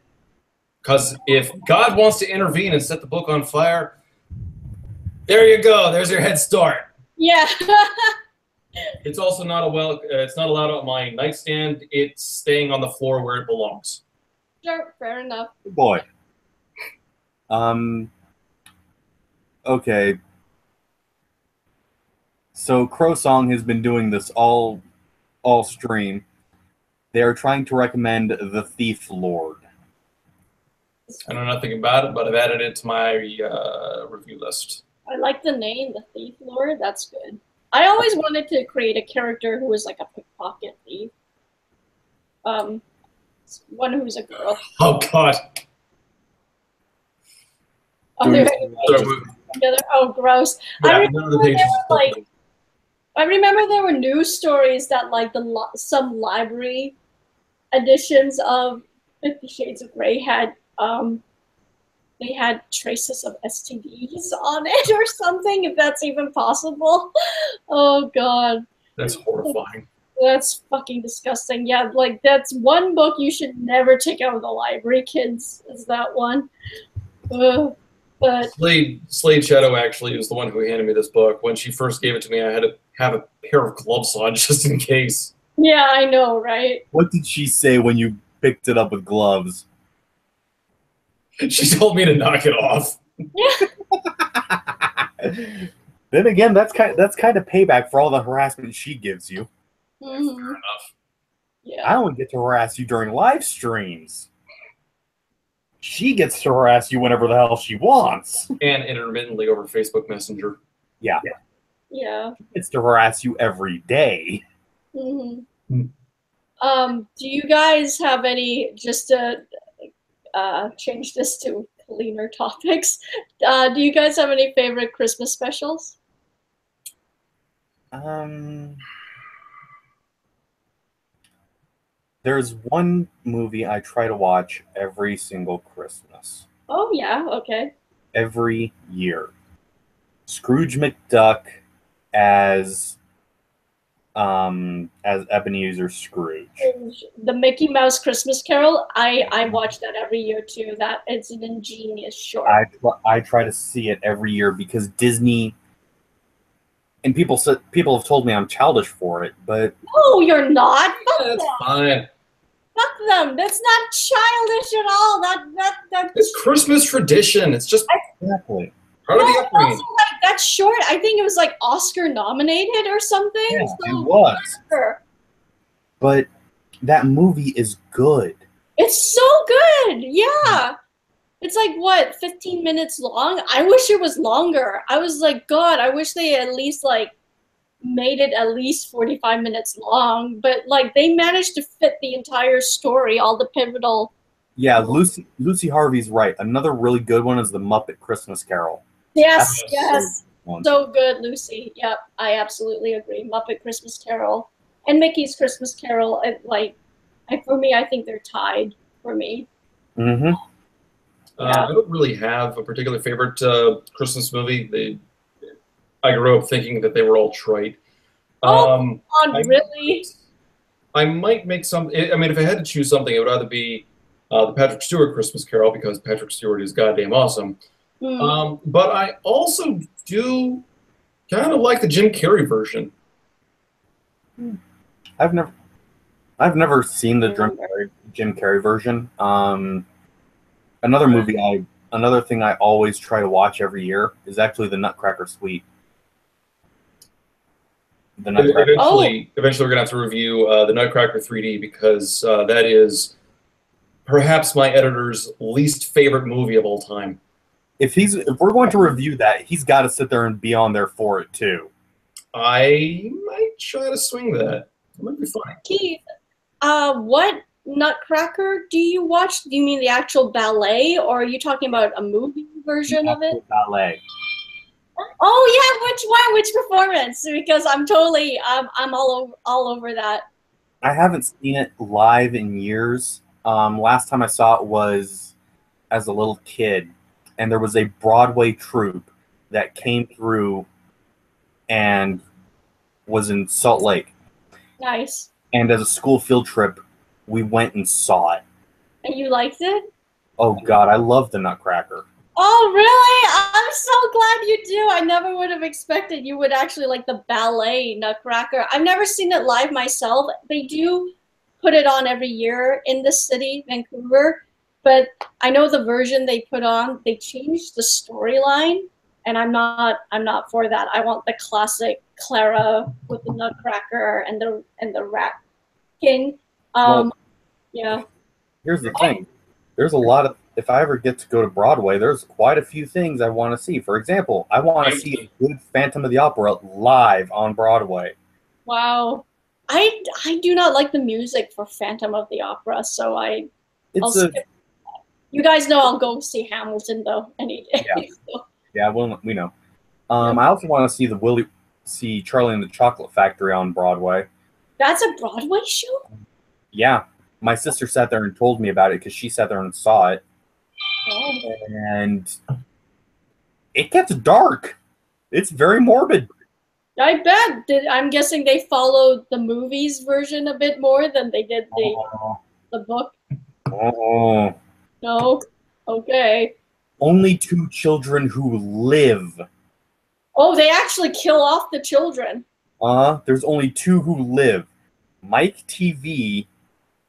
Because if God wants to intervene and set the book on fire, there you go. There's your head start. Yeah. It's also it's not allowed on my nightstand. It's staying on the floor where it belongs. Sure, fair enough. Good boy. Okay. So Crow Song has been doing this all stream. They are trying to recommend The Thief Lord. I know nothing about it, but I've added it to my review list. I like the name, the Thief Lord. That's good. I always wanted to create a character who was like a pickpocket thief. One who's a girl. Oh God. Oh, together. Oh, gross. Yeah, I remember there were news stories that like some library editions of 50 Shades of Grey had they had traces of STDs on it or something, if that's even possible. Oh God. That's horrifying. That's fucking disgusting. Yeah, like that's one book you should never take out of the library, kids, is that one. But Slade Shadow actually was the one who handed me this book. When she first gave it to me, I had to have a pair of gloves on just in case. yeah, I know, right? What did she say when you picked it up with gloves? She told me to knock it off. Yeah. Then again, that's kind of payback for all the harassment she gives you. Mm-hmm. Fair enough. Yeah. I only get to harass you during live streams. She gets to harass you whenever the hell she wants. And intermittently over Facebook Messenger. Yeah. Yeah. She gets to harass you every day. Mm-hmm. Do you guys have any, just to change this to cleaner topics, do you guys have any favorite Christmas specials? There's one movie I try to watch every single Christmas. Oh, yeah, okay. Every year. Scrooge McDuck as as Ebenezer Scrooge. The Mickey Mouse Christmas Carol, I watch that every year too. That it's an ingenious short. I try to see it every year because Disney, and people have told me I'm childish for it, but No, you're not. Fuck That's them. fine. Fuck them. That's not childish at all. That It's Christmas tradition. It's just exactly. part of the No, upbringing. also, like, that short, I think it was like Oscar nominated or something. Yeah, so it was. whatever. But that movie is good. It's so good. Yeah. It's like, what, 15 minutes long? I wish it was longer. I was like, God, I wish they at least, like, made it at least 45 minutes long. But, like, they managed to fit the entire story, all the pivotal. Yeah, Lucy Harvey's right. Another really good one is The Muppet Christmas Carol. Yes, That's yes. one. So good, Lucy. Yep, I absolutely agree. Muppet Christmas Carol and Mickey's Christmas Carol, for me, I think they're tied for me. Mm-hmm. Yeah. I don't really have a particular favorite Christmas movie. I grew up thinking that they were all trite. Oh, God, I- really? I might make some. I mean, if I had to choose something, it would either be the Patrick Stewart Christmas Carol because Patrick Stewart is goddamn awesome. But I also do kind of like the Jim Carrey version. I've never seen the Jim Carrey version. Another thing I always try to watch every year is actually the Nutcracker Suite. The Nutcracker. Eventually, we're gonna have to review the Nutcracker 3D because that is perhaps my editor's least favorite movie of all time. If we're going to review that, he's got to sit there and be on there for it too. I might try to swing that. It might be fine. Keith, what Nutcracker do you watch? Do you mean the actual ballet, or are you talking about a movie version of it? Ballet. Oh yeah, which one? Which performance? Because I'm totally, I'm all over that. I haven't seen it live in years. Last time I saw it was as a little kid, and there was a Broadway troupe that came through and was in Salt Lake. Nice. And as a school field trip, we went and saw it. And you liked it? Oh God, I love the Nutcracker. Oh really? I'm so glad you do. I never would have expected you would actually like the ballet Nutcracker. I've never seen it live myself. They do put it on every year in the city, Vancouver. But I know the version they put on, they changed the storyline, and I'm not for that. I want the classic Clara with the Nutcracker and the Rat King. Yeah. Here's the thing. There's a lot of, if I ever get to go to Broadway, there's quite a few things I want to see. For example, I want to see a good Phantom of the Opera live on Broadway. Wow. I do not like the music for Phantom of the Opera, so I'll skip that. You guys know I'll go see Hamilton though any day. Yeah. So. Yeah, we know. I also want to see Charlie and the Chocolate Factory on Broadway. That's a Broadway show? Yeah. My sister sat there and told me about it because she sat there and saw it. Oh. And it gets dark. It's very morbid. I bet. I'm guessing they followed the movies version a bit more than they did the book. Oh. No? Okay. Only 2 children who live. Oh, they actually kill off the children. There's only 2 who live. Mike TV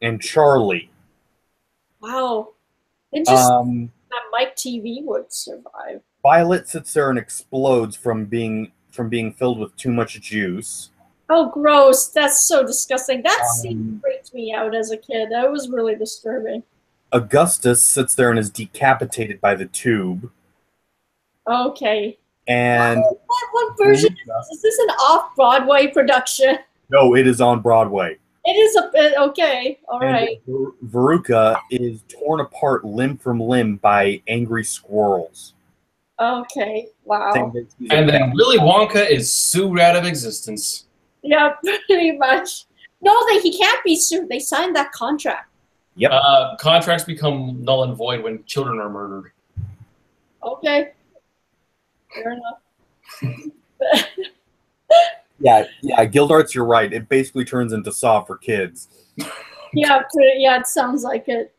and Charlie. Wow. Interesting Um, that Mike TV would survive. Violet sits there and explodes from being filled with too much juice. Oh, gross. That's so disgusting. That scene freaked me out as a kid. That was really disturbing. Augustus sits there and is decapitated by the tube. Okay. And what version is this? Is this an off-Broadway production? No, it is on Broadway. It is okay. All right. Veruca is torn apart limb from limb by angry squirrels. Okay. Wow. And then Willy Wonka is sued out of existence. Yeah, pretty much. No, he can't be sued. They signed that contract. Yep. Contracts become null and void when children are murdered. Okay. Fair enough. Yeah, Gildarts, you're right. It basically turns into Saw for kids. Yeah, it sounds like it.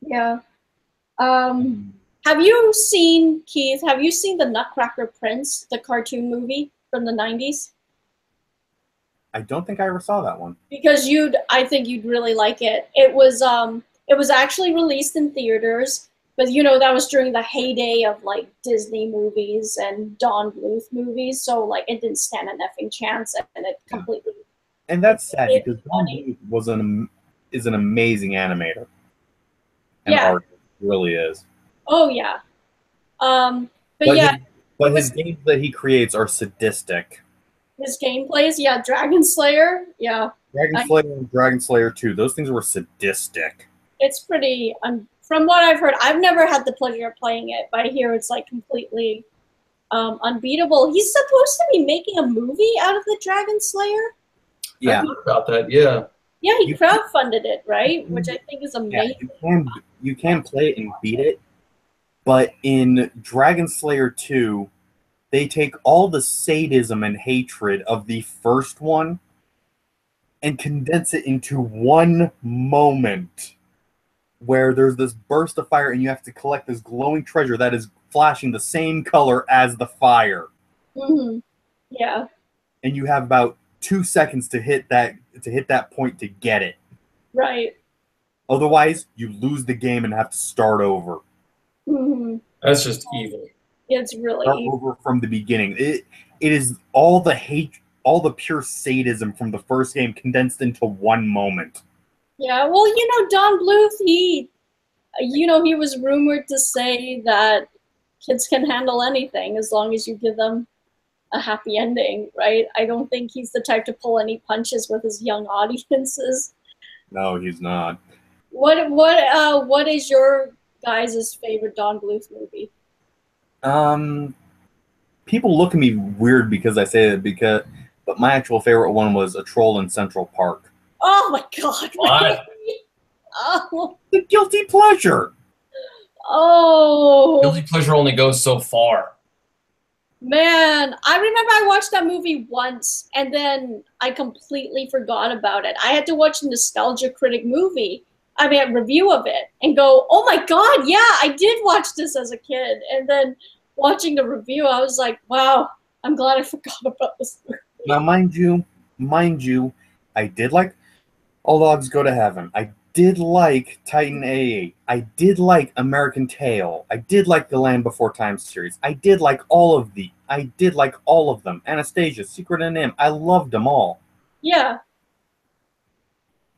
Yeah. Have you seen, Keith, have you seen the Nutcracker Prince, the cartoon movie from the 90s? I don't think I ever saw that one. Because I think you'd really like it. It was actually released in theaters, but that was during the heyday of like Disney movies and Don Bluth movies, so like it didn't stand a effing chance, and it completely. And that's sad because Don funny. Bluth is an amazing animator. And Yeah. artist, really is. Oh yeah. But yeah. His games that he creates are sadistic. His gameplays, yeah, Dragon Slayer, yeah. Dragon Slayer and Dragon Slayer 2, those things were sadistic. It's pretty, from what I've heard, I've never had the pleasure of playing it, but I hear it's like completely unbeatable. He's supposed to be making a movie out of the Dragon Slayer? Yeah. I heard about that, yeah. Yeah, he crowdfunded it, right? Which I think is amazing. Yeah, you can play it and beat it, but in Dragon Slayer 2, they take all the sadism and hatred of the first one and condense it into one moment where there's this burst of fire and you have to collect this glowing treasure that is flashing the same color as the fire. Mm-hmm. Yeah. And you have about 2 seconds to hit that point to get it. Right. Otherwise, you lose the game and have to start over. Mm-hmm. That's just evil. It's really start over from the beginning. It is all the hate, all the pure sadism from the first game condensed into one moment. Yeah, well, Don Bluth, he was rumored to say that kids can handle anything as long as you give them a happy ending, right? I don't think he's the type to pull any punches with his young audiences. No, he's not. What is your guys' favorite Don Bluth movie? People look at me weird because I say that but my actual favorite one was A Troll in Central Park. Oh my God! What? Oh. The guilty pleasure. Oh. Guilty pleasure only goes so far. Man, I remember I watched that movie once and then I completely forgot about it. I had to watch a Nostalgia Critic a review of it and go, oh my God, yeah, I did watch this as a kid. And then watching the review, I was like, wow, I'm glad I forgot about this movie. Now, mind you, I did like All Dogs Go to Heaven. I did like Titan A8. I did like American Tail. I did like the Land Before Time series. I did like all of them. Anastasia, Secret and Nim. I loved them all. Yeah.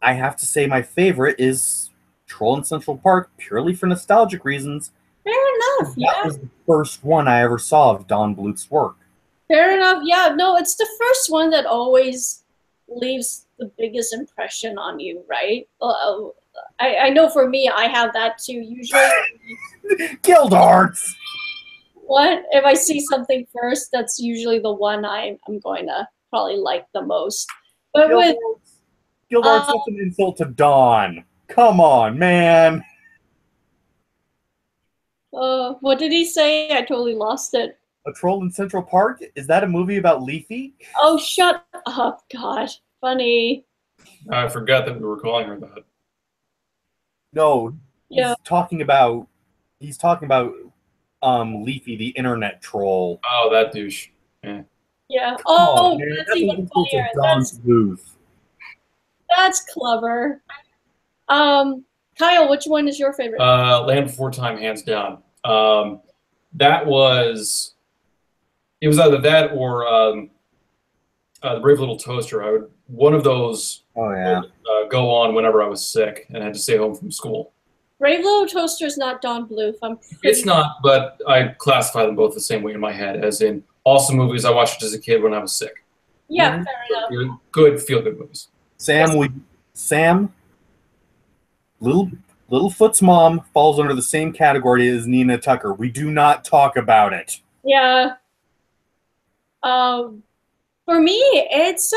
I have to say my favorite is Troll in Central Park, purely for nostalgic reasons. Fair enough, yeah. That was the first one I ever saw of Don Bluth's work. Fair enough, yeah. No, it's the first one that always leaves the biggest impression on you, right? I know for me, I have that too. Usually, Gildarts. What if I see something first? That's usually the one I'm going to probably like the most. But Gildarts, that's an insult to Dawn. Come on, man. What did he say? I totally lost it. A Troll in Central Park? Is that a movie about Leafy? Oh, shut up, God. Funny. I forgot that we were calling her that. No. Yeah. He's talking about Leafy, the internet troll. Oh, that douche. Yeah. Yeah. Oh, man. that's even funnier. Bluth. That's clever. Kyle, which one is your favorite? Land Before Time, hands down. It was either that or the Brave Little Toaster. One of those would go on whenever I was sick and had to stay home from school. Brave Little Toaster is not Don Bluth. It's not, but I classify them both the same way in my head, as in awesome movies I watched as a kid when I was sick. Yeah, fair enough. Good, feel-good movies. Sam, Littlefoot's mom falls under the same category as Nina Tucker. We do not talk about it. Yeah. For me, it's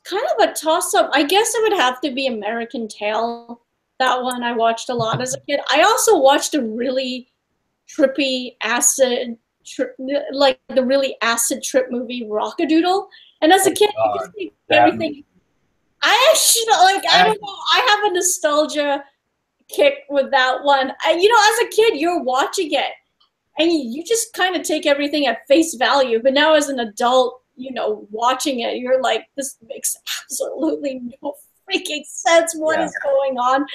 kind of a toss-up. I guess it would have to be American Tail. That one I watched a lot as a kid. I also watched a really trippy acid like the really acid trip movie Rockadoodle. And as a kid, I just think everything. I actually I don't know. I have a nostalgia kick with that one. As a kid, you're watching it, and you just kind of take everything at face value. But now, as an adult, watching it, you're like, this makes absolutely no freaking sense. What is going on?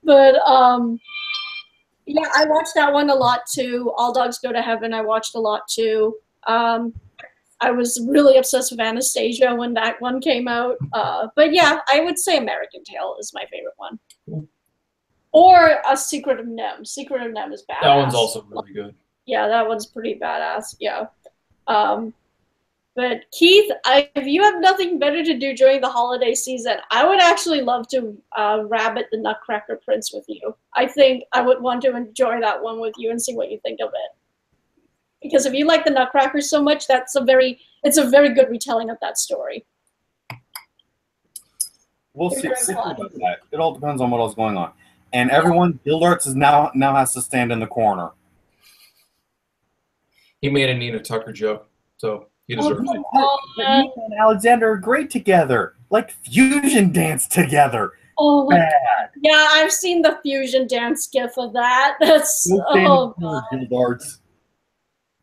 But yeah, I watched that one a lot too. All Dogs Go to Heaven, I watched a lot too. I was really obsessed with Anastasia when that one came out. But yeah, I would say American Tail is my favorite one. Or A Secret of Nem. Secret of Nem is badass. That one's also really good. Yeah, that one's pretty badass. Yeah. But Keith, if you have nothing better to do during the holiday season, I would actually love to rabbit the Nutcracker Prince with you. I think I would want to enjoy that one with you and see what you think of it. Because if you like the Nutcracker so much, it's a very good retelling of that story. We'll see about that. It all depends on what else is going on. And everyone, Guild Arts is now has to stand in the corner. He made a Nina Tucker joke, so he deserves it. Me and Alexander are great together, like fusion dance together. Oh, yeah, I've seen the fusion dance gif of that. That's Guild Arts.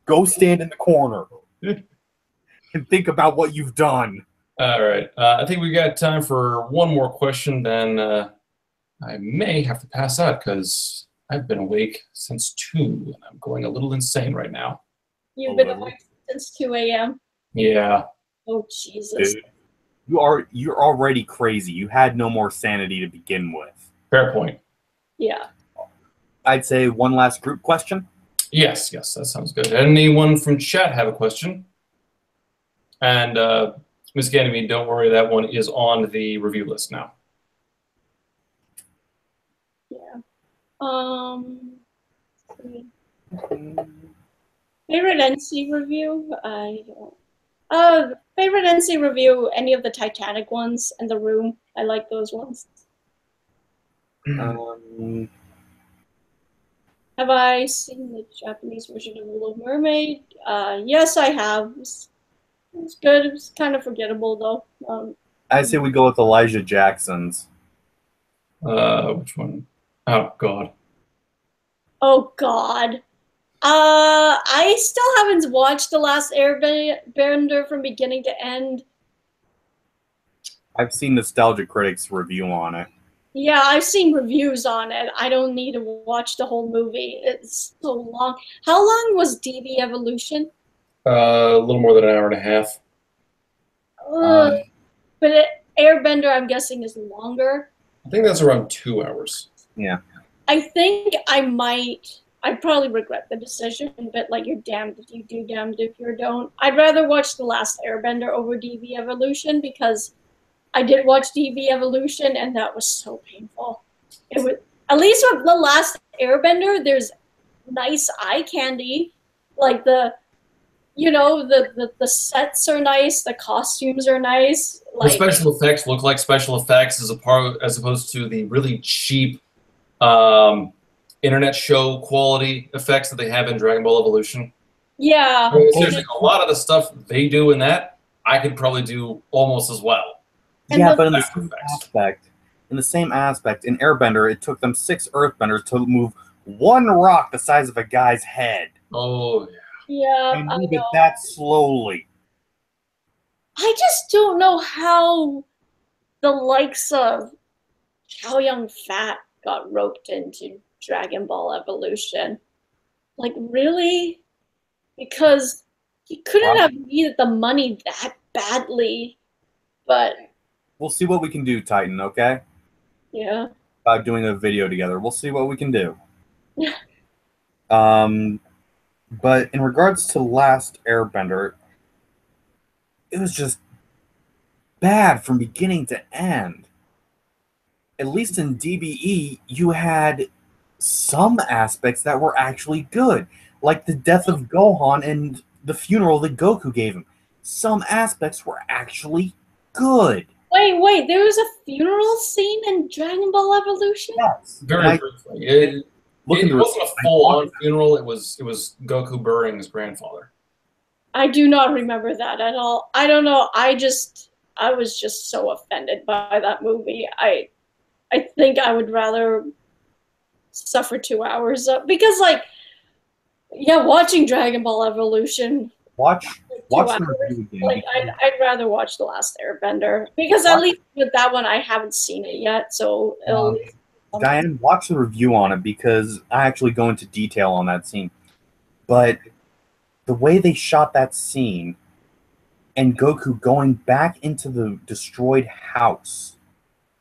Go stand in the corner and think about what you've done. All right. I think we got time for one more question, then I may have to pass out because I've been awake since 2, and I'm going a little insane right now. You've been awake since 2 a.m.? Yeah. Oh, Jesus. Dude, you're already crazy. You had no more sanity to begin with. Fair point. Yeah. I'd say one last group question. Yes, that sounds good. Anyone from chat have a question? And Miss Ganymede, don't worry, that one is on the review list now. Yeah. Favorite NC review? I don't. Favorite NC review? Any of the Titanic ones and The Room? I like those ones. Have I seen the Japanese version of Little Mermaid? Yes, I have. It's good. It was kind of forgettable, though. I say we go with Elijah Jackson's. Which one? Oh, God. Oh, God. I still haven't watched The Last Airbender from beginning to end. I've seen Nostalgia Critics review on it. Yeah, I've seen reviews on it. I don't need to watch the whole movie. It's so long. How long was DB Evolution? A little more than an hour and a half. But Airbender, I'm guessing, is longer. I think that's around 2 hours. Yeah. I think I'd probably regret the decision, but like, you're damned if you do, damned if you don't. I'd rather watch The Last Airbender over DB Evolution because I did watch DB Evolution and that was so painful. It was, at least with The Last Airbender, there's nice eye candy. Like the sets are nice, the costumes are nice. The special effects look like special effects as opposed to the really cheap internet show quality effects that they have in Dragon Ball Evolution. Yeah. I mean, seriously, a lot of the stuff they do in that, I could probably do almost as well. Yeah, but in the same aspect, in Airbender, it took them 6 Earthbenders to move one rock the size of a guy's head. Oh, yeah. Yeah, and move it that slowly. I just don't know how the likes of Chow Yun-fat got roped into Dragon Ball Evolution. Like, really? Because he couldn't have needed the money that badly, but... We'll see what we can do, Titan, okay? Yeah. About doing a video together. We'll see what we can do. But in regards to Last Airbender, it was just bad from beginning to end. At least in DBE, you had some aspects that were actually good, like the death of Gohan and the funeral that Goku gave him. Some aspects were actually good. Wait, there was a funeral scene in Dragon Ball Evolution? Yes. Very briefly. It wasn't a full-on funeral. It was Goku burying his grandfather. I do not remember that at all. I don't know. I was just so offended by that movie. I think I would rather suffer 2 hours because, like, yeah, watching Dragon Ball Evolution. Watch the review again. Like, I'd rather watch The Last Airbender because at least with that one I haven't seen it yet. So Diane, watch the review on it because I actually go into detail on that scene. But the way they shot that scene and Goku going back into the destroyed house.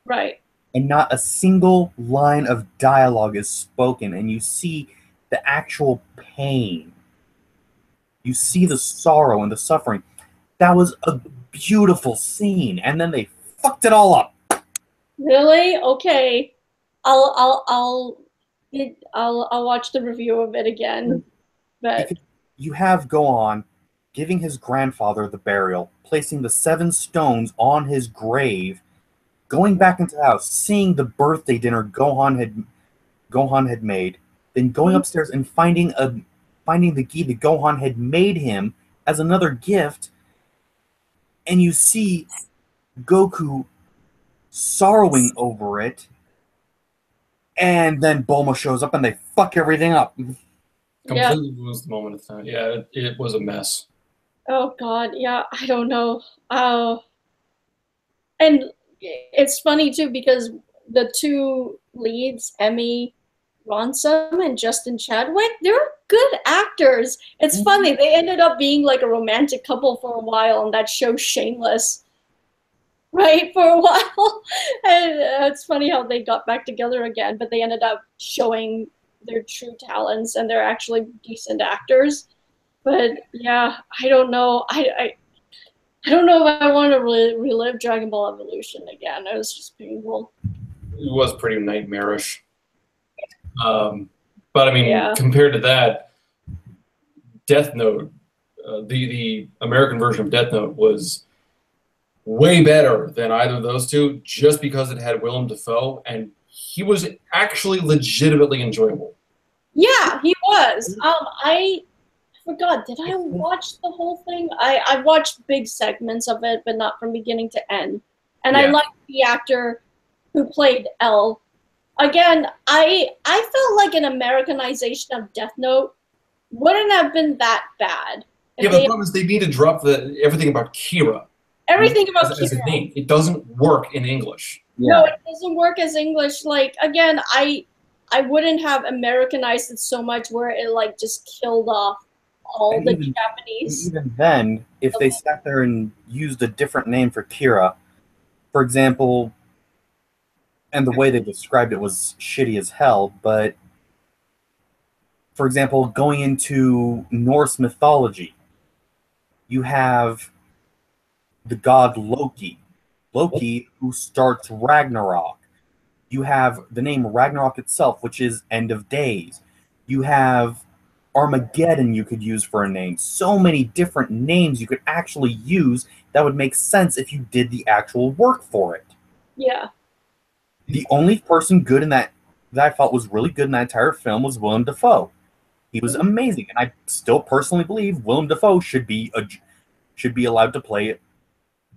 Right. And not a single line of dialogue is spoken, and you see the actual pain. You see the sorrow and the suffering. That was a beautiful scene, and then they fucked it all up. Really? Okay. I'll watch the review of it again. But because you have Gohan giving his grandfather the burial, placing the 7 stones on his grave, going back into the house, seeing the birthday dinner Gohan had made, then going upstairs and finding the gi that Gohan had made him as another gift, and you see Goku sorrowing over it, and then Bulma shows up and they fuck everything up. Completely was the moment of time. Yeah, it was a mess. Oh God, yeah, I don't know. And it's funny too because the 2 leads, Emmy Ransom and Justin Chadwick, they're good actors. It's funny, they ended up being like a romantic couple for a while on that show Shameless, right, for a while. And it's funny how they got back together again, but they ended up showing their true talents and they're actually decent actors. But yeah, I don't know. I don't know if I want to relive Dragon Ball Evolution again. It was just painful. It was pretty nightmarish. But I mean, compared to that, Death Note, the American version of Death Note was way better than either of those two, just because it had Willem Dafoe, and he was actually legitimately enjoyable. Yeah, he was. I forgot. Did I watch the whole thing? I watched big segments of it, but not from beginning to end. And I liked the actor who played L. Again, I felt like an Americanization of Death Note wouldn't have been that bad. Yeah, but the problem is they need to drop everything about Kira. Everything about as a Kira. name. It doesn't work in English. No, it doesn't work as English. Like, again, I wouldn't have Americanized it so much where it like just killed off all the Japanese. Even then, if they sat there and used a different name for Kira, for example, and the way they described it was shitty as hell, but for example, going into Norse mythology, you have the god Loki. Loki, who starts Ragnarok. You have the name Ragnarok itself, which is end of days. You have Armageddon you could use for a name. So many different names you could actually use that would make sense if you did the actual work for it. Yeah. The only person good in that I felt was really good in that entire film was Willem Dafoe. He was amazing, and I still personally believe Willem Dafoe should be allowed to play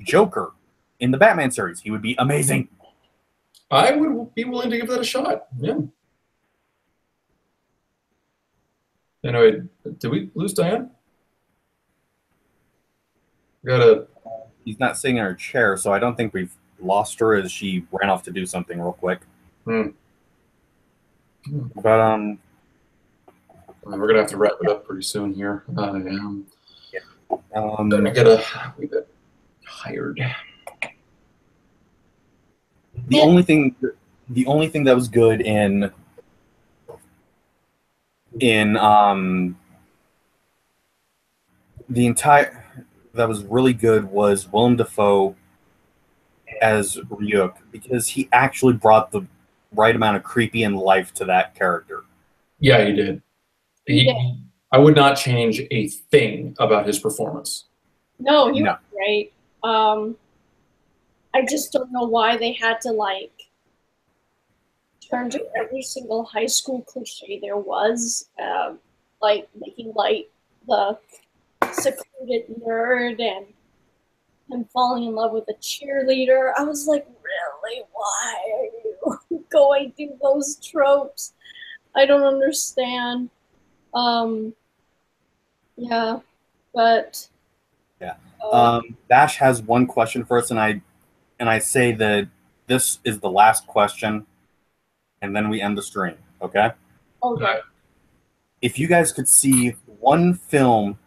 Joker in the Batman series. He would be amazing. I would be willing to give that a shot. Yeah. Anyway, did we lose Diane? He's not sitting in her chair, so I don't think we've lost her as she ran off to do something real quick. But we're gonna have to wrap it up pretty soon here. I'm gonna get a wee bit tired. The only thing that was good in the entire that was really good was Willem Dafoe as Ryuk, because he actually brought the right amount of creepy and life to that character. Yeah, he did. I would not change a thing about his performance. No, he was great. I just don't know why they had to like turned to every single high school cliche there was, like making light the secluded nerd and him falling in love with a cheerleader. I was like, really? Why are you going through those tropes? I don't understand. Yeah, but Yeah. Bash has one question for us, and I say that this is the last question, and then we end the stream. Okay. okay. If you guys could see one film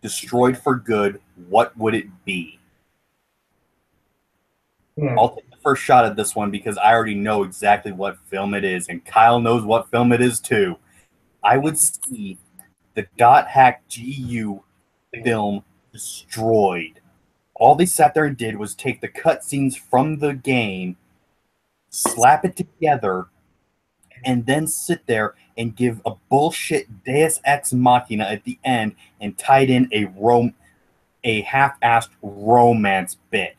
destroyed for good, what would it be? I'll take the first shot at this one because I already know exactly what film it is, and Kyle knows what film it is too. I would see the Dot Hack GU film destroyed. All they sat there and did was take the cutscenes from the game, slap it together, and then sit there and give a bullshit Deus Ex Machina at the end and tied in a half-assed romance bit.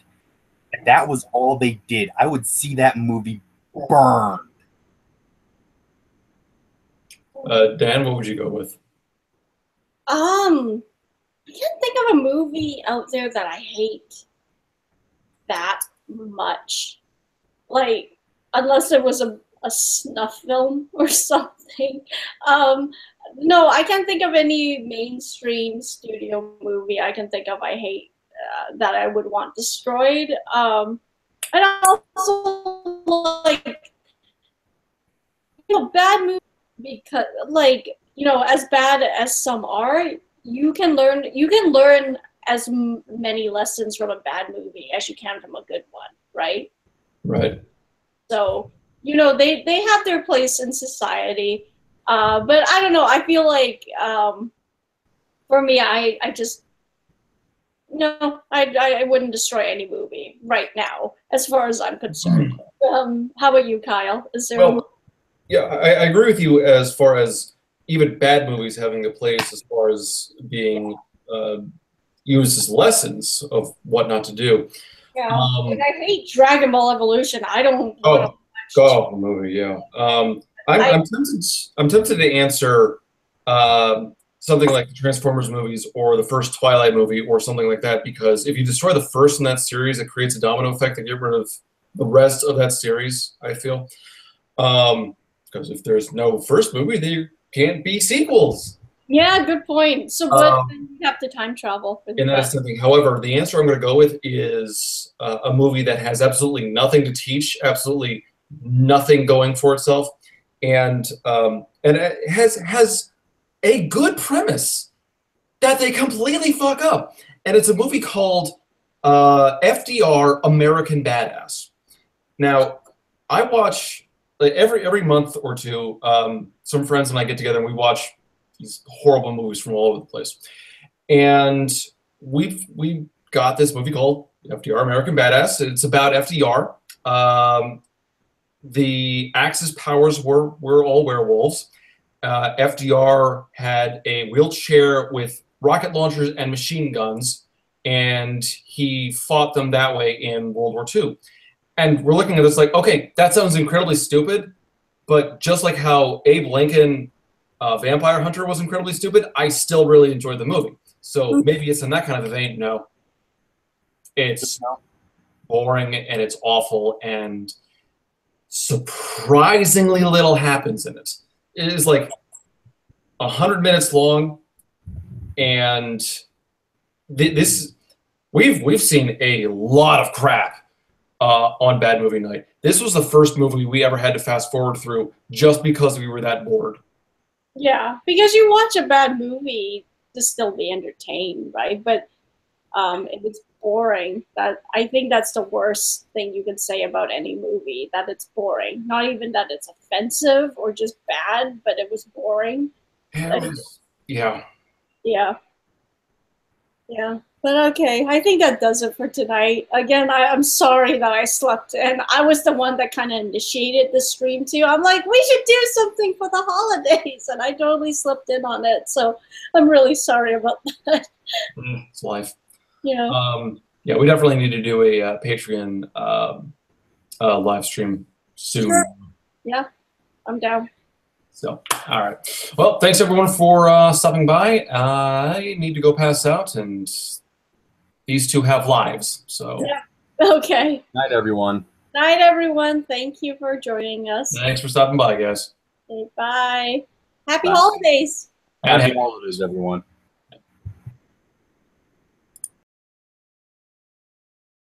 That was all they did. I would see that movie burn. Dan, what would you go with? I can't think of a movie out there that I hate that much. Like, unless it was a snuff film or something. No, I can't think of any mainstream studio movie I can think of I hate that I would want destroyed. And also, like, bad movies, because, like, as bad as some are, you can learn as many lessons from a bad movie as you can from a good one, right? Right. So, they have their place in society. But I don't know, I feel like, for me, I just, no, I wouldn't destroy any movie right now, as far as I'm concerned. How about you, Kyle? Is there a movie? Yeah, I agree with you as far as even bad movies having a place as far as being used as lessons of what not to do. Yeah, and I hate Dragon Ball Evolution. I don't want to go off the movie. Yeah, I'm tempted to answer something like the Transformers movies or the first Twilight movie or something like that, because if you destroy the first in that series, it creates a domino effect and get rid of the rest of that series, I feel. Because if there's no first movie, there can't be sequels. Yeah, good point. So, but then you have to time travel. And that is something. However, the answer I'm going to go with is a movie that has absolutely nothing to teach, absolutely nothing going for itself, and it has a good premise that they completely fuck up. And it's a movie called FDR American Badass. Now, I watch every month or two. Some friends and I get together and we watch these horrible movies from all over the place. And we've got this movie called FDR American Badass. It's about FDR. The Axis powers were all werewolves. FDR had a wheelchair with rocket launchers and machine guns, and he fought them that way in World War II. And we're looking at this like, okay, that sounds incredibly stupid, but just like how Abe Lincoln, Vampire Hunter, was incredibly stupid, I still really enjoyed the movie. So maybe it's in that kind of a vein. No, it's boring and it's awful, and surprisingly little happens in it. It is like 100 minutes long, and we've seen a lot of crap on Bad Movie Night. This was the first movie we ever had to fast forward through just because we were that bored. Yeah, because you watch a bad movie to still be entertained, right? But if it's boring, I think that's the worst thing you can say about any movie, that it's boring. Not even that it's offensive or just bad, but it was boring. Yeah. But okay, I think that does it for tonight. Again, I'm sorry that I slept in. I was the one that kind of initiated the stream too. I'm like, we should do something for the holidays, and I totally slept in on it. So I'm really sorry about that. It's life. Yeah. Yeah, we definitely need to do a Patreon live stream soon. Yeah, I'm down. So, all right. Well, thanks everyone for stopping by. I need to go pass out, and these two have lives. So, Yeah. Okay. Night, everyone. Night, everyone. Thank you for joining us. thanks for stopping by, guys. Okay, bye. Happy Bye. holidays. Happy holidays, everyone.